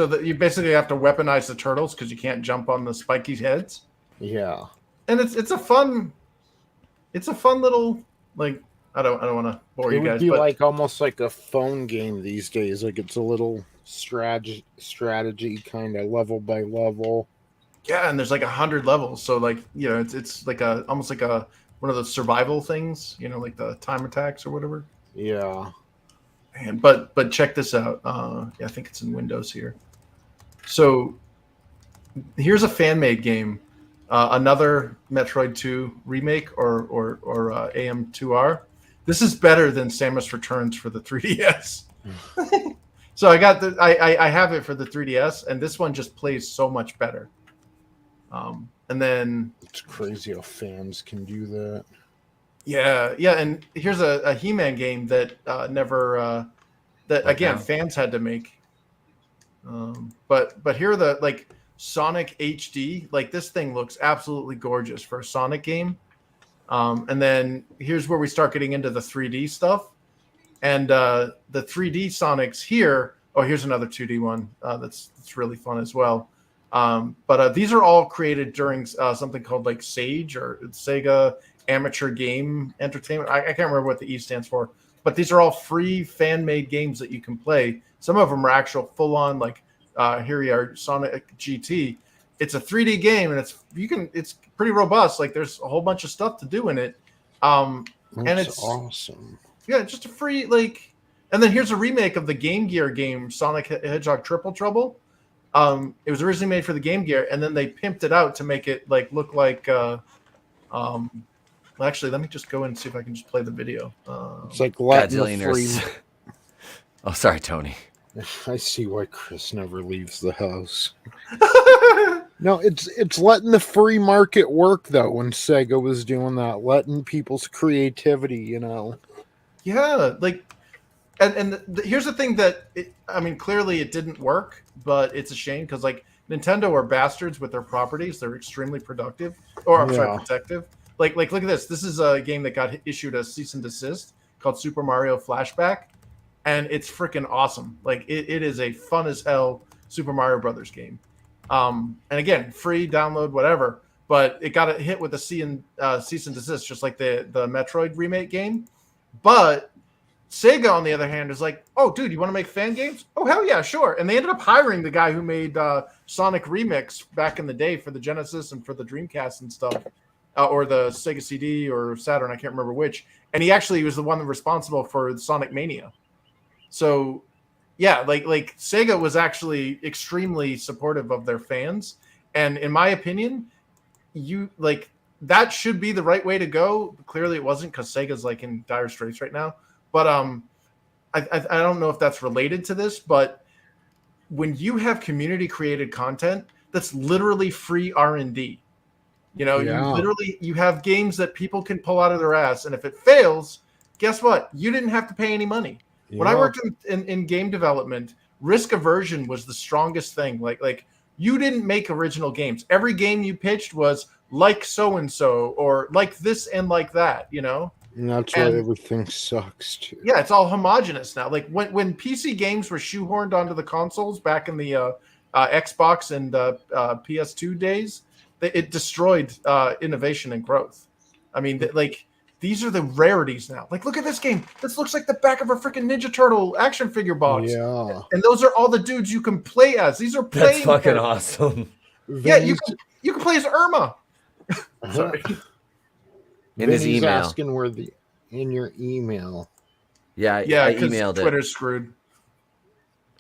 that you basically have to weaponize the turtles because you can't jump on the spiky heads. Yeah. And it's a fun little, like, I don't want to bore you guys. It would be like almost like a phone game these days. Like it's a little strategy kind of level by level. Yeah, and there's like 100 levels, so like it's like almost like one of those survival things, like the time attacks or whatever. Yeah. And but check this out. I think it's in Windows here. So here's a fan made game, another Metroid 2 remake or AM2R. This is better than Samus Returns for the 3DS. So I have it for the 3DS, and this one just plays so much better. And then it's crazy how fans can do that. Yeah, and here's a He-Man game that fans had to make. But here are the like Sonic HD. Like this thing looks absolutely gorgeous for a Sonic game. And then here's where we start getting into the 3D stuff. And the 3D Sonics here. Oh, here's another 2D one that's really fun as well. But these are all created during something called like SAGE, or Sega Amateur Game Entertainment. I can't remember what the E stands for, but these are all free fan-made games that you can play. Some of them are actual full-on, like here we are, Sonic GT. It's a 3D game, and it's pretty robust. Like there's a whole bunch of stuff to do in it, and it's awesome. Yeah, just a free like. And then here's a remake of the Game Gear game, Sonic Hedgehog Triple Trouble. It was originally made for the Game Gear, and then they pimped it out to make it like look like. Well, actually, let me just go in and see if I can just play the video. It's like letting the free. Oh, sorry, Tony. I see why Chris never leaves the house. No, it's letting the free market work though. When Sega was doing that, letting people's creativity, you know. Yeah, like, and here's the thing that I mean, clearly it didn't work, but it's a shame because like Nintendo are bastards with their properties. They're extremely productive, or I'm sorry, protective. Like look at this. This is a game that got issued a cease and desist called Super Mario Flashback, and it's freaking awesome. Like it is a fun as hell Super Mario Brothers game. And again, free download, whatever. But it got a hit with a cease and desist, just like the Metroid remake game. But Sega, on the other hand, is like, oh, dude, you want to make fan games? Oh, hell yeah, sure. And they ended up hiring the guy who made Sonic Remix back in the day for the Genesis and for the Dreamcast and stuff, or the Sega CD or Saturn, I can't remember which. And he actually was the one responsible for Sonic Mania. So, yeah, like Sega was actually extremely supportive of their fans. And in my opinion, that should be the right way to go. Clearly it wasn't, because Sega's like in dire straits right now. But I don't know if that's related to this, but when you have community created content, that's literally free R&D. You know, you have games that people can pull out of their ass, and if it fails, guess what? You didn't have to pay any money. Yeah. When I worked in game development, risk aversion was the strongest thing. Like you didn't make original games. Every game you pitched was like so and so, or like this and like that. You know. And that's why everything sucks too. Yeah, it's all homogenous now. Like when PC games were shoehorned onto the consoles back in the Xbox and PS2 days, it destroyed innovation and growth. I mean, these are the rarities now. Like, look at this game. This looks like the back of a freaking Ninja Turtle action figure box. Yeah. And those are all the dudes you can play as. These are playing. That's fucking awesome. Yeah, you can play as Irma. Sorry. In his email. Asking in your email. Yeah, I emailed Twitter's screwed.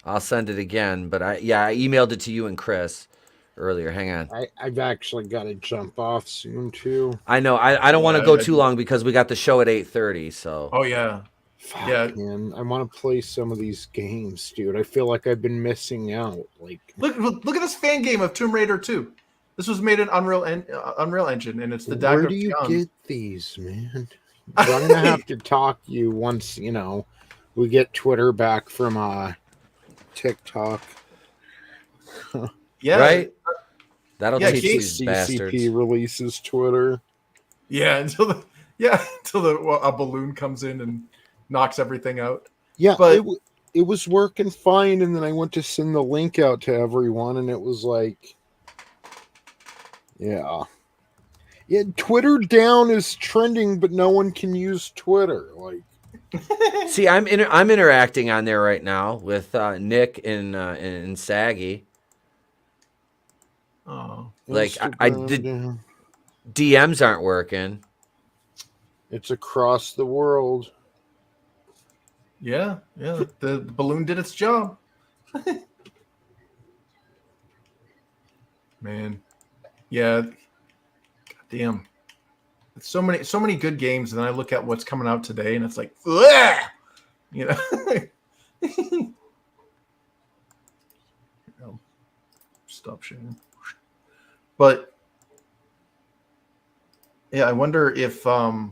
I'll send it again, but I emailed it to you and Chris earlier. Hang on. I've actually got to jump off soon too. I know. I don't want to go too long because we got the show at 8:30. So. Oh yeah. Fuck, yeah, man. I want to play some of these games, dude. I feel like I've been missing out. Like, look at this fan game of Tomb Raider 2. This was made in Unreal Engine, and it's the Dagger. Where do you get these, man? I'm gonna have to talk to you once, you know, we get Twitter back from TikTok. Yeah, right. That'll teach these CCP bastards. releases Twitter. Yeah, until a balloon comes in and knocks everything out. Yeah, but it was working fine, and then I went to send the link out to everyone, and it was like. Yeah, Twitter down is trending, but no one can use Twitter. Like, see, I'm interacting on there right now with Nick and Saggy. Oh, like I did. DMs aren't working. It's across the world. Yeah. The balloon did its job. Man. Yeah, God damn. It's so many good games, and then I look at what's coming out today, and it's like, ugh! You know. Stop sharing. But yeah, I wonder if I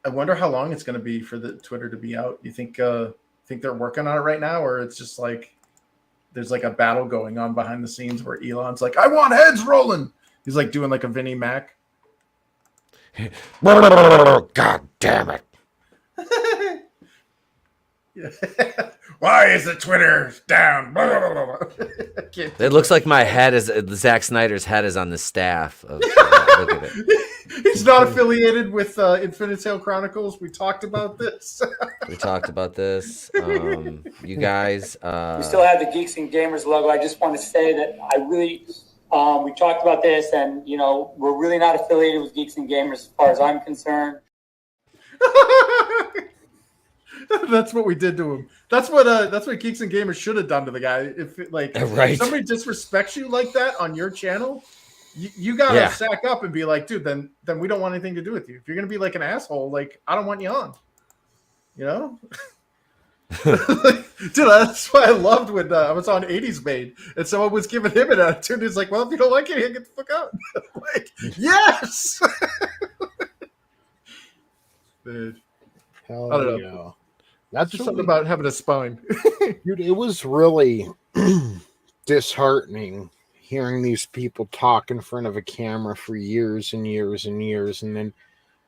wonder how long it's going to be for the Twitter to be out. You think they're working on it right now, or it's just like there's like a battle going on behind the scenes where Elon's like, I want heads rolling. He's like doing like a Vinnie Mac. God damn it. Why is the Twitter down? Blah, blah, blah, blah. It looks like my head is Zack Snyder's head is on the staff. Look at it. He's not affiliated with Infinitale Chronicles. We talked about this. We talked about this. You guys. We still have the Geeks and Gamers logo. I just want to say that I really, we talked about this, and we're really not affiliated with Geeks and Gamers as far as I'm concerned. That's what we did to him. That's what Geeks and Gamers should have done to the guy. If if somebody disrespects you like that on your channel, you gotta sack up and be like, dude, then we don't want anything to do with you. If you're gonna be like an asshole, like I don't want you on. Dude, that's why I loved when I was on 80s Made and someone was giving him an attitude. He's like, well, if you don't like it, get the fuck out. Like, yes. Dude. Hell I don't know. That's just something about having a spine. Dude, it was really disheartening hearing these people talk in front of a camera for years and years and years. And then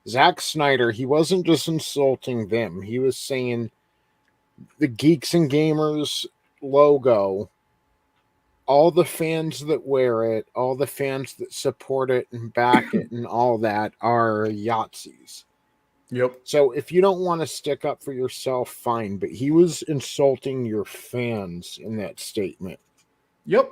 Zack Snyder, he wasn't just insulting them. He was saying the Geeks and Gamers logo, all the fans that wear it, all the fans that support it and back it and all that are Yahtzees. Yep. So if you don't want to stick up for yourself, fine. But he was insulting your fans in that statement. Yep.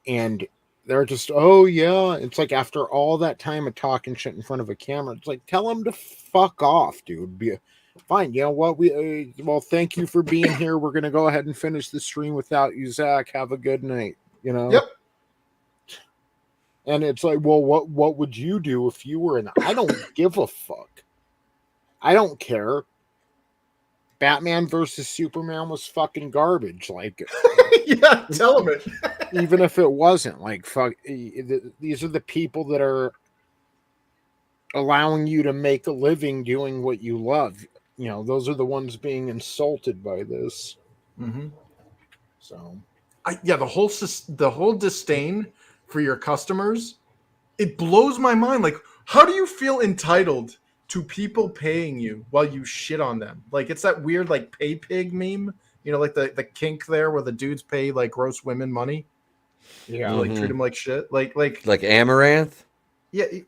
And they're just, oh, yeah. It's like after all that time of talking shit in front of a camera, it's like, tell him to fuck off, dude. Fine. You know what? Well, thank you for being here. We're going to go ahead and finish the stream without you, Zach. Have a good night. Yep. And it's like, well, what would you do if you were in? I don't give a fuck. I don't care. Batman versus Superman was fucking garbage. Like, yeah, tell him it. Even if it wasn't, like, fuck. These are the people that are allowing you to make a living doing what you love. Those are the ones being insulted by this. Mm-hmm. So, the whole disdain for your customers, it blows my mind. Like, how do you feel entitled to people paying you while you shit on them? Like, it's that weird like pay pig meme, like the kink there where the dudes pay like gross women money. Yeah, like treat them like shit. Like Amaranth.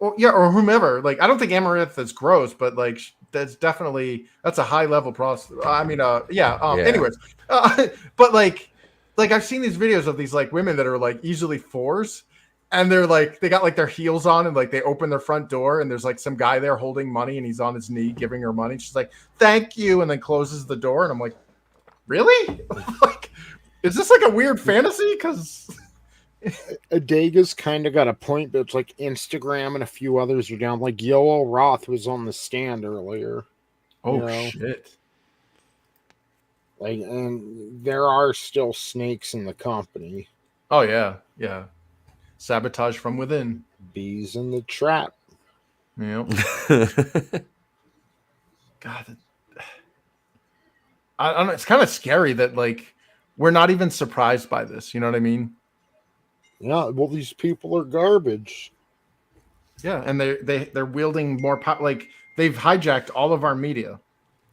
Or whomever. Like, I don't think Amaranth is gross, but like that's a high level prostitute. I mean, anyways, but like I've seen these videos of these like women that are like easily fours. And they're like, they got like their heels on and like they open their front door and there's like some guy there holding money and he's on his knee giving her money. She's like, thank you. And then closes the door. And I'm like, really? Like, is this like a weird fantasy? Because Adega's kind of got a point, but it's like Instagram and a few others are down. Like Yoel Roth was on the stand earlier. Oh, shit. Like, and there are still snakes in the company. Oh, yeah. Yeah. Sabotage from within. Bees in the trap. Yep. God, I don't know. It's kind of scary that like we're not even surprised by this. You know what I mean? Yeah. Well, these people are garbage. Yeah, and they're wielding more power. Like they've hijacked all of our media.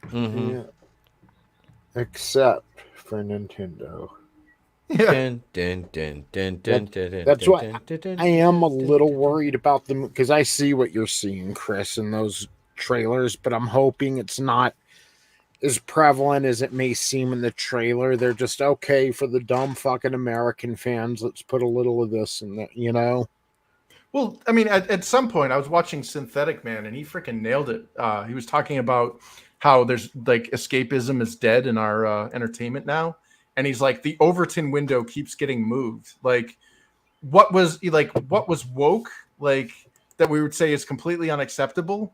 Mm-hmm. Yeah. Except for Nintendo. Yeah. That's why I am a little worried about them, because I see what you're seeing, Chris, in those trailers, but I'm hoping it's not as prevalent as it may seem in the trailer. They're just okay for the dumb fucking American fans. Let's put a little of this in there, Well, I mean, at some point I was watching Synthetic Man and he freaking nailed it. He was talking about how there's like escapism is dead in our entertainment now. And he's like, the Overton window keeps getting moved. Like, what was woke, like that we would say is completely unacceptable,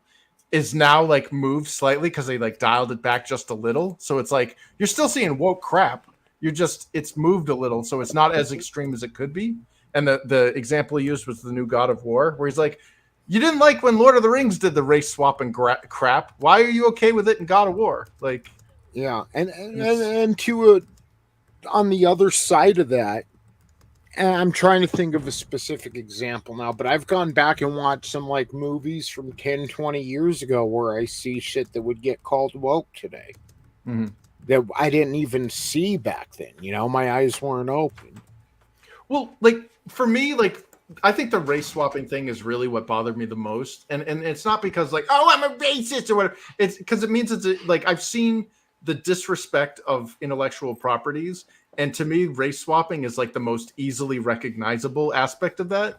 is now like moved slightly because they like dialed it back just a little. So it's like you're still seeing woke crap. It's moved a little, so it's not as extreme as it could be. And the example he used was the new God of War, where he's like, you didn't like when Lord of the Rings did the race swapping crap. Why are you okay with it in God of War? Like, yeah, and to on the other side of that, and I'm trying to think of a specific example now, but I've gone back and watched some like movies from 10, 20 years ago where I see shit that would get called woke today. Mm-hmm. that I didn't even see back then. You know, my eyes weren't open. Well, like for me, like I think the race swapping thing is really what bothered me the most, and it's not because like, oh, I'm a racist or whatever. It's because it means like I've seen the disrespect of intellectual properties, and to me, race swapping is like the most easily recognizable aspect of that.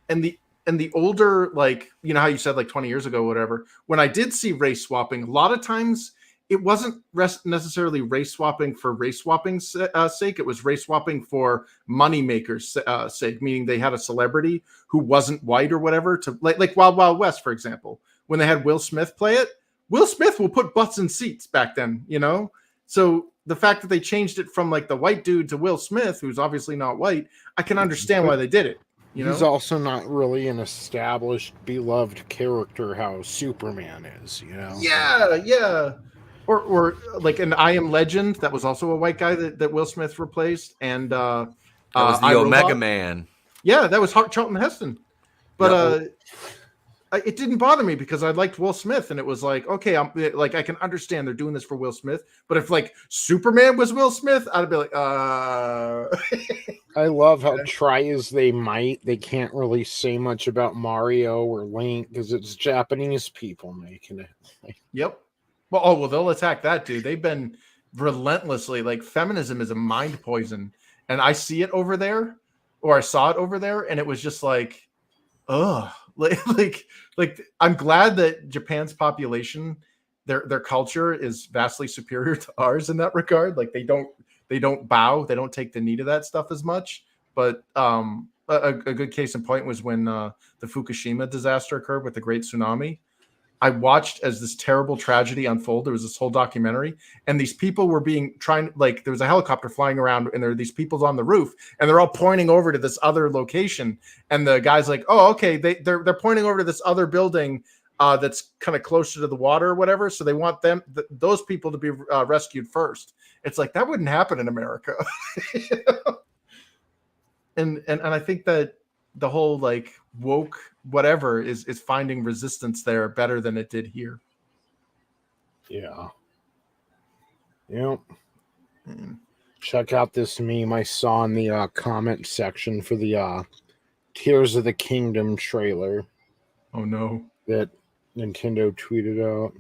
And the older, like, you know how you said like 20 years ago, whatever, when I did see race swapping, a lot of times it wasn't necessarily race swapping for race swapping's sake. It was race swapping for money makers' sake, meaning they had a celebrity who wasn't white or whatever to like Wild Wild West, for example, when they had Will Smith play it. Will Smith will put butts in seats back then, you know? So the fact that they changed it from like the white dude to Will Smith, who's obviously not white, I can understand why they did it. He's also not really an established, beloved character how Superman is, you know? Yeah. Or like an I Am Legend, that was also a white guy that Will Smith replaced. And that was the Omega Man. Yeah, that was Charlton Heston. But it didn't bother me because I liked Will Smith, and it was like, okay, I can understand they're doing this for Will Smith. But if like Superman was Will Smith, I'd be like, I love how try as they might, they can't really say much about Mario or Link because it's Japanese people making it. Yep. Well, they'll attack that, dude. They've been relentlessly like feminism is a mind poison, and I see it over there, or I saw it over there, and it was just like, ugh. Like I'm glad that Japan's population, their culture is vastly superior to ours in that regard. Like they don't bow, they don't take the knee to that stuff as much. But a good case in point was when the Fukushima disaster occurred with the Great Tsunami. I watched as this terrible tragedy unfold. There was this whole documentary, and these people were there was a helicopter flying around, and there were these people on the roof, and they're all pointing over to this other location. And the guy's like, "Oh, okay, they're pointing over to this other building that's kind of closer to the water or whatever. So they want those people to be rescued first." It's like that wouldn't happen in America. You know? And I think that the whole like woke whatever is finding resistance there better than it did here. Yeah. Yep. Check out this meme I saw in the comment section for the Tears of the Kingdom trailer. Oh no. That Nintendo tweeted out.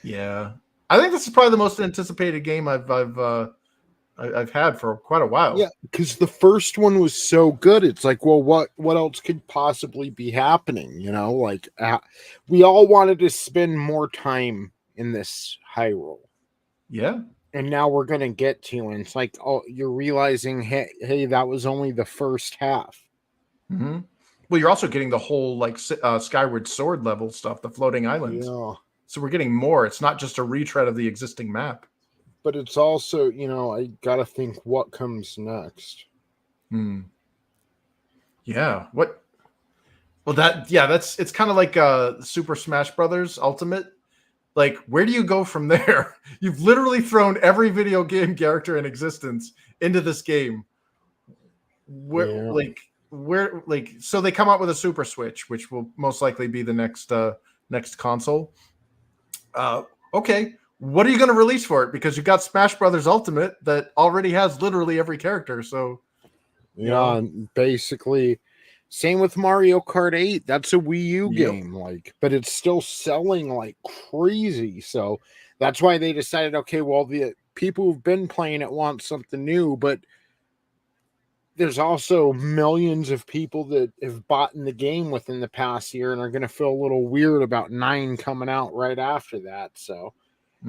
Yeah, I think this is probably the most anticipated game I've had for quite a while. Yeah, because the first one was so good. It's like, well, what else could possibly be happening? You know, like we all wanted to spend more time in this Hyrule. Yeah, and now we're gonna get to, and it's like, oh, you're realizing, hey, that was only the first half. Mm-hmm. Well, you're also getting the whole like Skyward Sword level stuff, the floating islands. Yeah. So we're getting more. It's not just a retread of the existing map. But it's also, you know, I gotta think what comes next. Yeah. What? Well, it's kind of like Super Smash Brothers Ultimate. Like, where do you go from there? You've literally thrown every video game character in existence into this game. So they come out with a Super Switch, which will most likely be the next console. Okay, what are you going to release for it? Because you got Smash Brothers Ultimate that already has literally every character. So yeah, basically, same with Mario Kart 8. That's a Wii U game, but it's still selling like crazy. So that's why they decided, okay, well, the people who've been playing it want something new, but there's also millions of people that have bought in the game within the past year and are going to feel a little weird about 9 coming out right after that. So,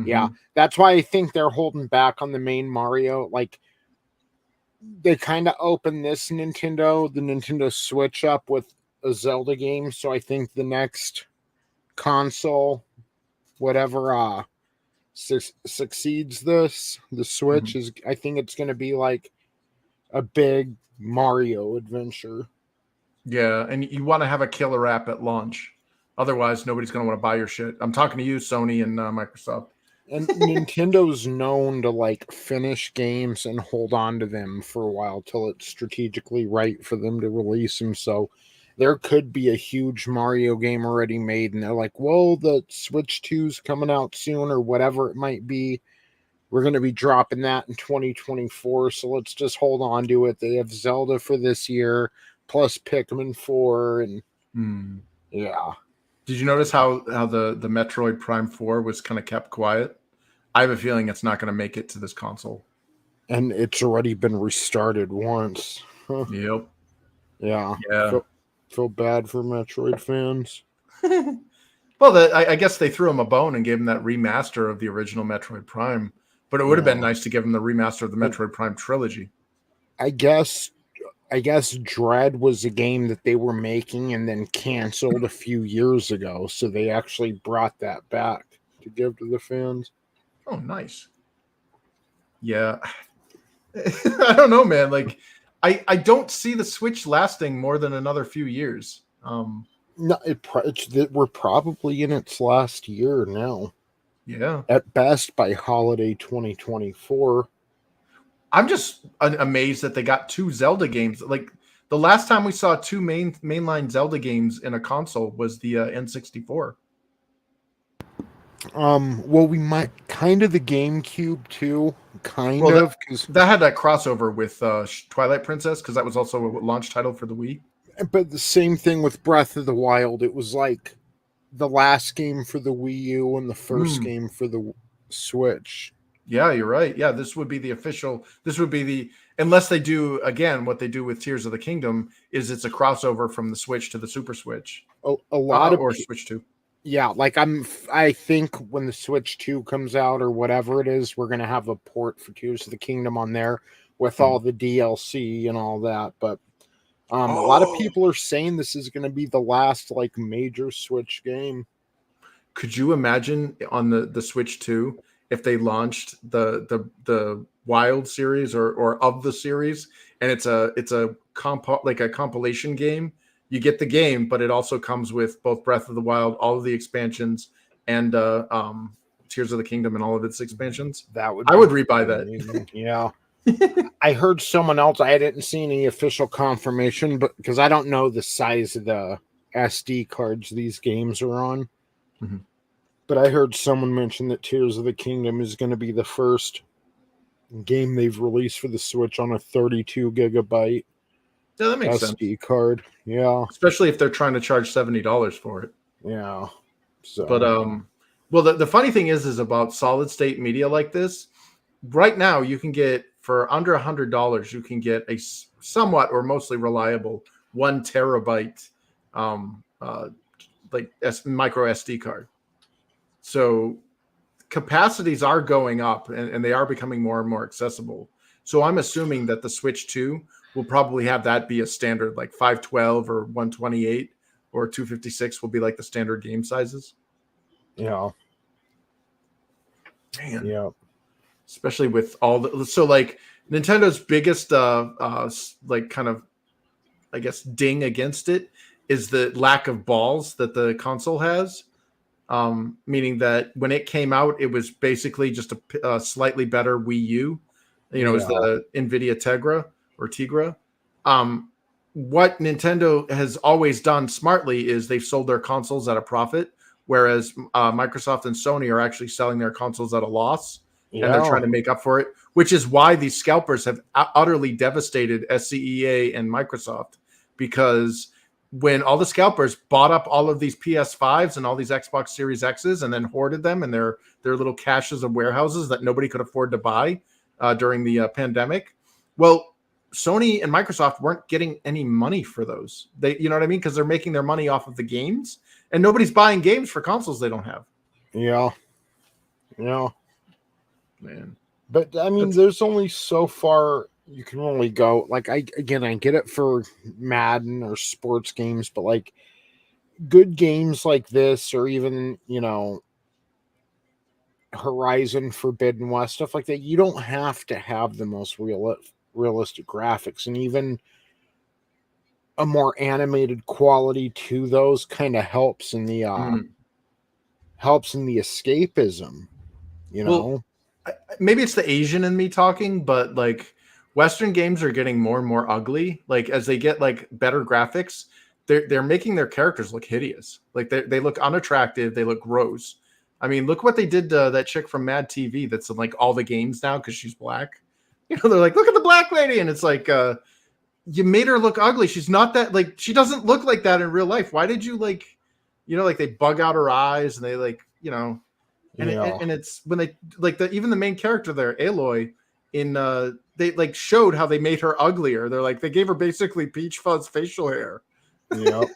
yeah, that's why I think they're holding back on the main Mario. Like, they kind of opened the Nintendo Switch up with a Zelda game. So I think the next console, whatever succeeds this, the Switch I think it's going to be like a big Mario adventure. Yeah, and you want to have a killer app at launch. Otherwise, nobody's going to want to buy your shit. I'm talking to you, Sony and Microsoft. And Nintendo's known to like finish games and hold on to them for a while till it's strategically right for them to release them. So there could be a huge Mario game already made, and they're like, well, the Switch 2's coming out soon, or whatever it might be. We're going to be dropping that in 2024, so let's just hold on to it. They have Zelda for this year, plus Pikmin 4, and yeah. Did you notice how the Metroid Prime 4 was kind of kept quiet? I have a feeling it's not going to make it to this console. And it's already been restarted once. Yep. Yeah. Yeah. Feel bad for Metroid fans. Well, I guess they threw him a bone and gave him that remaster of the original Metroid Prime. But it would have been nice to give him the remaster of the Metroid Prime trilogy. I guess Dread was a game that they were making and then canceled a few years ago. So they actually brought that back to give to the fans. Oh, nice. Yeah. I don't know, man. Like, I don't see the Switch lasting more than another few years. No, we're probably in its last year now. Yeah. At best by holiday 2024. I'm just amazed that they got 2 Zelda games. Like, the last time we saw 2 mainline Zelda games in a console was the N64. Well, we might kind of the GameCube too, because that had that crossover with Twilight Princess, because that was also a launch title for the Wii. But the same thing with Breath of the Wild. It was like the last game for the Wii U and the first game for the Switch. Yeah, you're right. Yeah, this would be the official. This would be the, unless they do again what they do with Tears of the Kingdom, is it's a crossover from the Switch to the Super Switch. A lot of or Switch 2. Yeah, like I think when the Switch 2 comes out or whatever it is, we're gonna have a port for Tears of the Kingdom on there with all the DLC and all that. But a lot of people are saying this is gonna be the last like major Switch game. Could you imagine on the Switch 2 if they launched the Wild series or of the series, and it's a compilation game? You get the game, but it also comes with both Breath of the Wild, all of the expansions, and Tears of the Kingdom and all of its expansions. I would rebuy that. Yeah. I heard someone else. I didn't see any official confirmation, but because I don't know the size of the SD cards these games are on. Mm-hmm. But I heard someone mention that Tears of the Kingdom is going to be the first game they've released for the Switch on a 32 gigabyte. Yeah, that makes SD sense. card. Yeah. Especially if they're trying to charge $70 for it. Yeah. So. But well, the funny thing is about solid state media like this. Right now, you can get for under $100, you can get a somewhat or mostly reliable 1 terabyte micro SD card. So capacities are going up and they are becoming more and more accessible. So I'm assuming that the Switch 2 will probably have that be a standard, like 512 or 128 or 256 will be like the standard game sizes. Yeah. Man. Yeah. Especially with all the, so like Nintendo's biggest like kind of, I guess, ding against it is the lack of balls that the console has. Meaning that when it came out, it was basically just a slightly better Wii U. You know, it was the NVIDIA Tegra. What Nintendo has always done smartly is they've sold their consoles at a profit, whereas Microsoft and Sony are actually selling their consoles at a loss, and they're trying to make up for it, which is why these scalpers have utterly devastated SCEA and Microsoft, because when all the scalpers bought up all of these PS5s and all these Xbox Series X's and then hoarded them in their little caches of warehouses that nobody could afford to buy during the pandemic, well, Sony and Microsoft weren't getting any money for those. They, you know what I mean? Because they're making their money off of the games, and nobody's buying games for consoles they don't have. Yeah. Yeah. Man. But I mean, there's only so far you can only go. Like, I get it for Madden or sports games, but like good games like this, or even, you know, Horizon Forbidden West, stuff like that, you don't have to have the most realistic graphics, and even a more animated quality to those kind of helps in the escapism. You Well, know, maybe it's the Asian in me talking, but like Western games are getting more and more ugly. Like as they get like better graphics, they're making their characters look hideous. Like they look unattractive. They look gross. I mean, look what they did to that chick from Mad TV that's in like all the games now because she's black. You know, they're like, look at the black lady, and it's like, you made her look ugly. She's not that, like, she doesn't look like that in real life. Why did you like, you know, like they bug out her eyes and they like, you know, and and it's when they like even the main character there, Aloy, in they like showed how they made her uglier. They're like they gave her basically peach fuzz facial hair. Yep.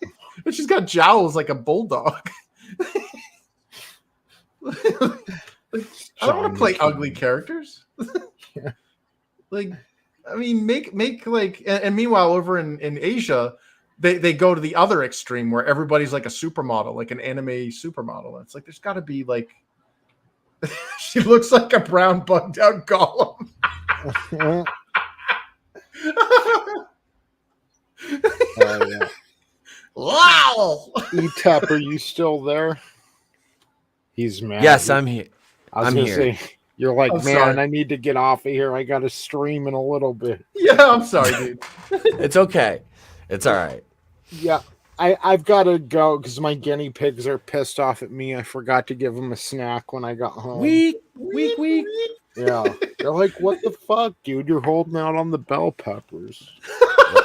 And she's got jowls like a bulldog. Like, I don't want to play ugly characters. Like, I mean, make like, and meanwhile, over in Asia, they go to the other extreme where everybody's like a supermodel, like an anime supermodel. It's like there's got to be like, she looks like a brown bugged out golem. Yeah. Wow. E-Tap, are you still there? He's mad. Yes, I'm here. I was I'm gonna here. say, you're like, I'm man, sorry. I need to get off of here. I got to stream in a little bit. Yeah, I'm sorry, dude. It's okay. It's all right. Yeah, I've got to go because my guinea pigs are pissed off at me. I forgot to give them a snack when I got home. Weak. Yeah, they're like, what the fuck, dude? You're holding out on the bell peppers.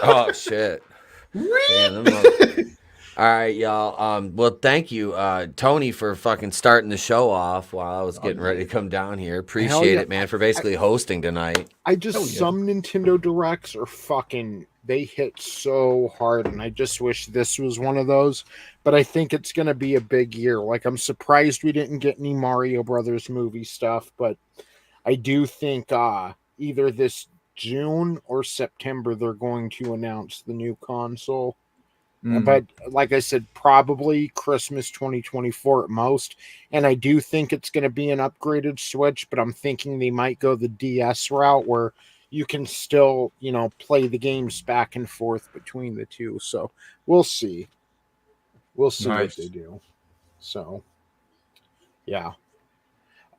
Oh shit. Damn, all right, y'all. Well, thank you, Tony, for fucking starting the show off while I was getting ready to come down here. Appreciate it, man, for basically hosting tonight. Some Nintendo Directs are fucking, they hit so hard, and I just wish this was one of those. But I think it's gonna be a big year. Like, I'm surprised we didn't get any Mario Brothers movie stuff, but I do think either this June or September they're going to announce the new console. But like I said, probably Christmas 2024 at most. And I do think it's going to be an upgraded Switch, but I'm thinking they might go the DS route where you can still, you know, play the games back and forth between the two. So we'll see. We'll see what they do. So, yeah.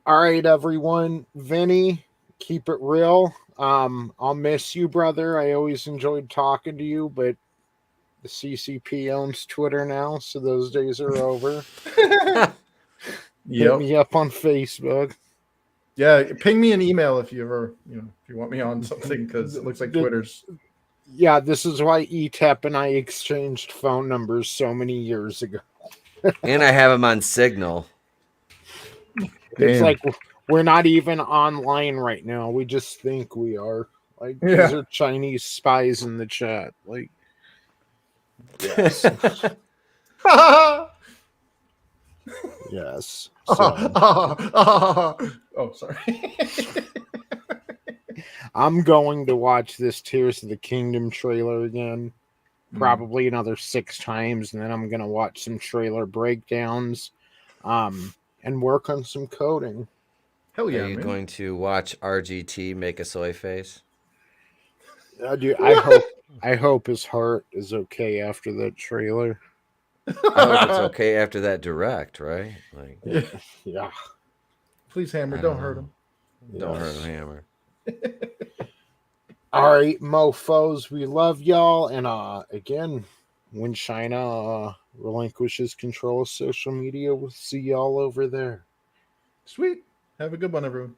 All right, everyone. Vinny, keep it real. I'll miss you, brother. I always enjoyed talking to you, but the CCP owns Twitter now, so those days are over. Hit me up on Facebook. Yeah, ping me an email if you ever, you know, if you want me on something, because it looks like Twitter's. Yeah, this is why ETAP and I exchanged phone numbers so many years ago. And I have him on Signal. It's like we're not even online right now. We just think we are. Like, these are Chinese spies in the chat. Like, yes. Yes. So. Oh, sorry. I'm going to watch this Tears of the Kingdom trailer again, probably another 6 times, and then I'm going to watch some trailer breakdowns, and work on some coding. Hell yeah! Are you going to watch RGT make a soy face? Dude, I hope his heart is okay after that trailer. I hope it's okay after that direct, right? Like, yeah. Please, Hammer, don't hurt him. Don't hurt him, Hammer. All right, mofos, we love y'all, and again, when China relinquishes control of social media, we'll see y'all over there. Sweet. Have a good one, everyone.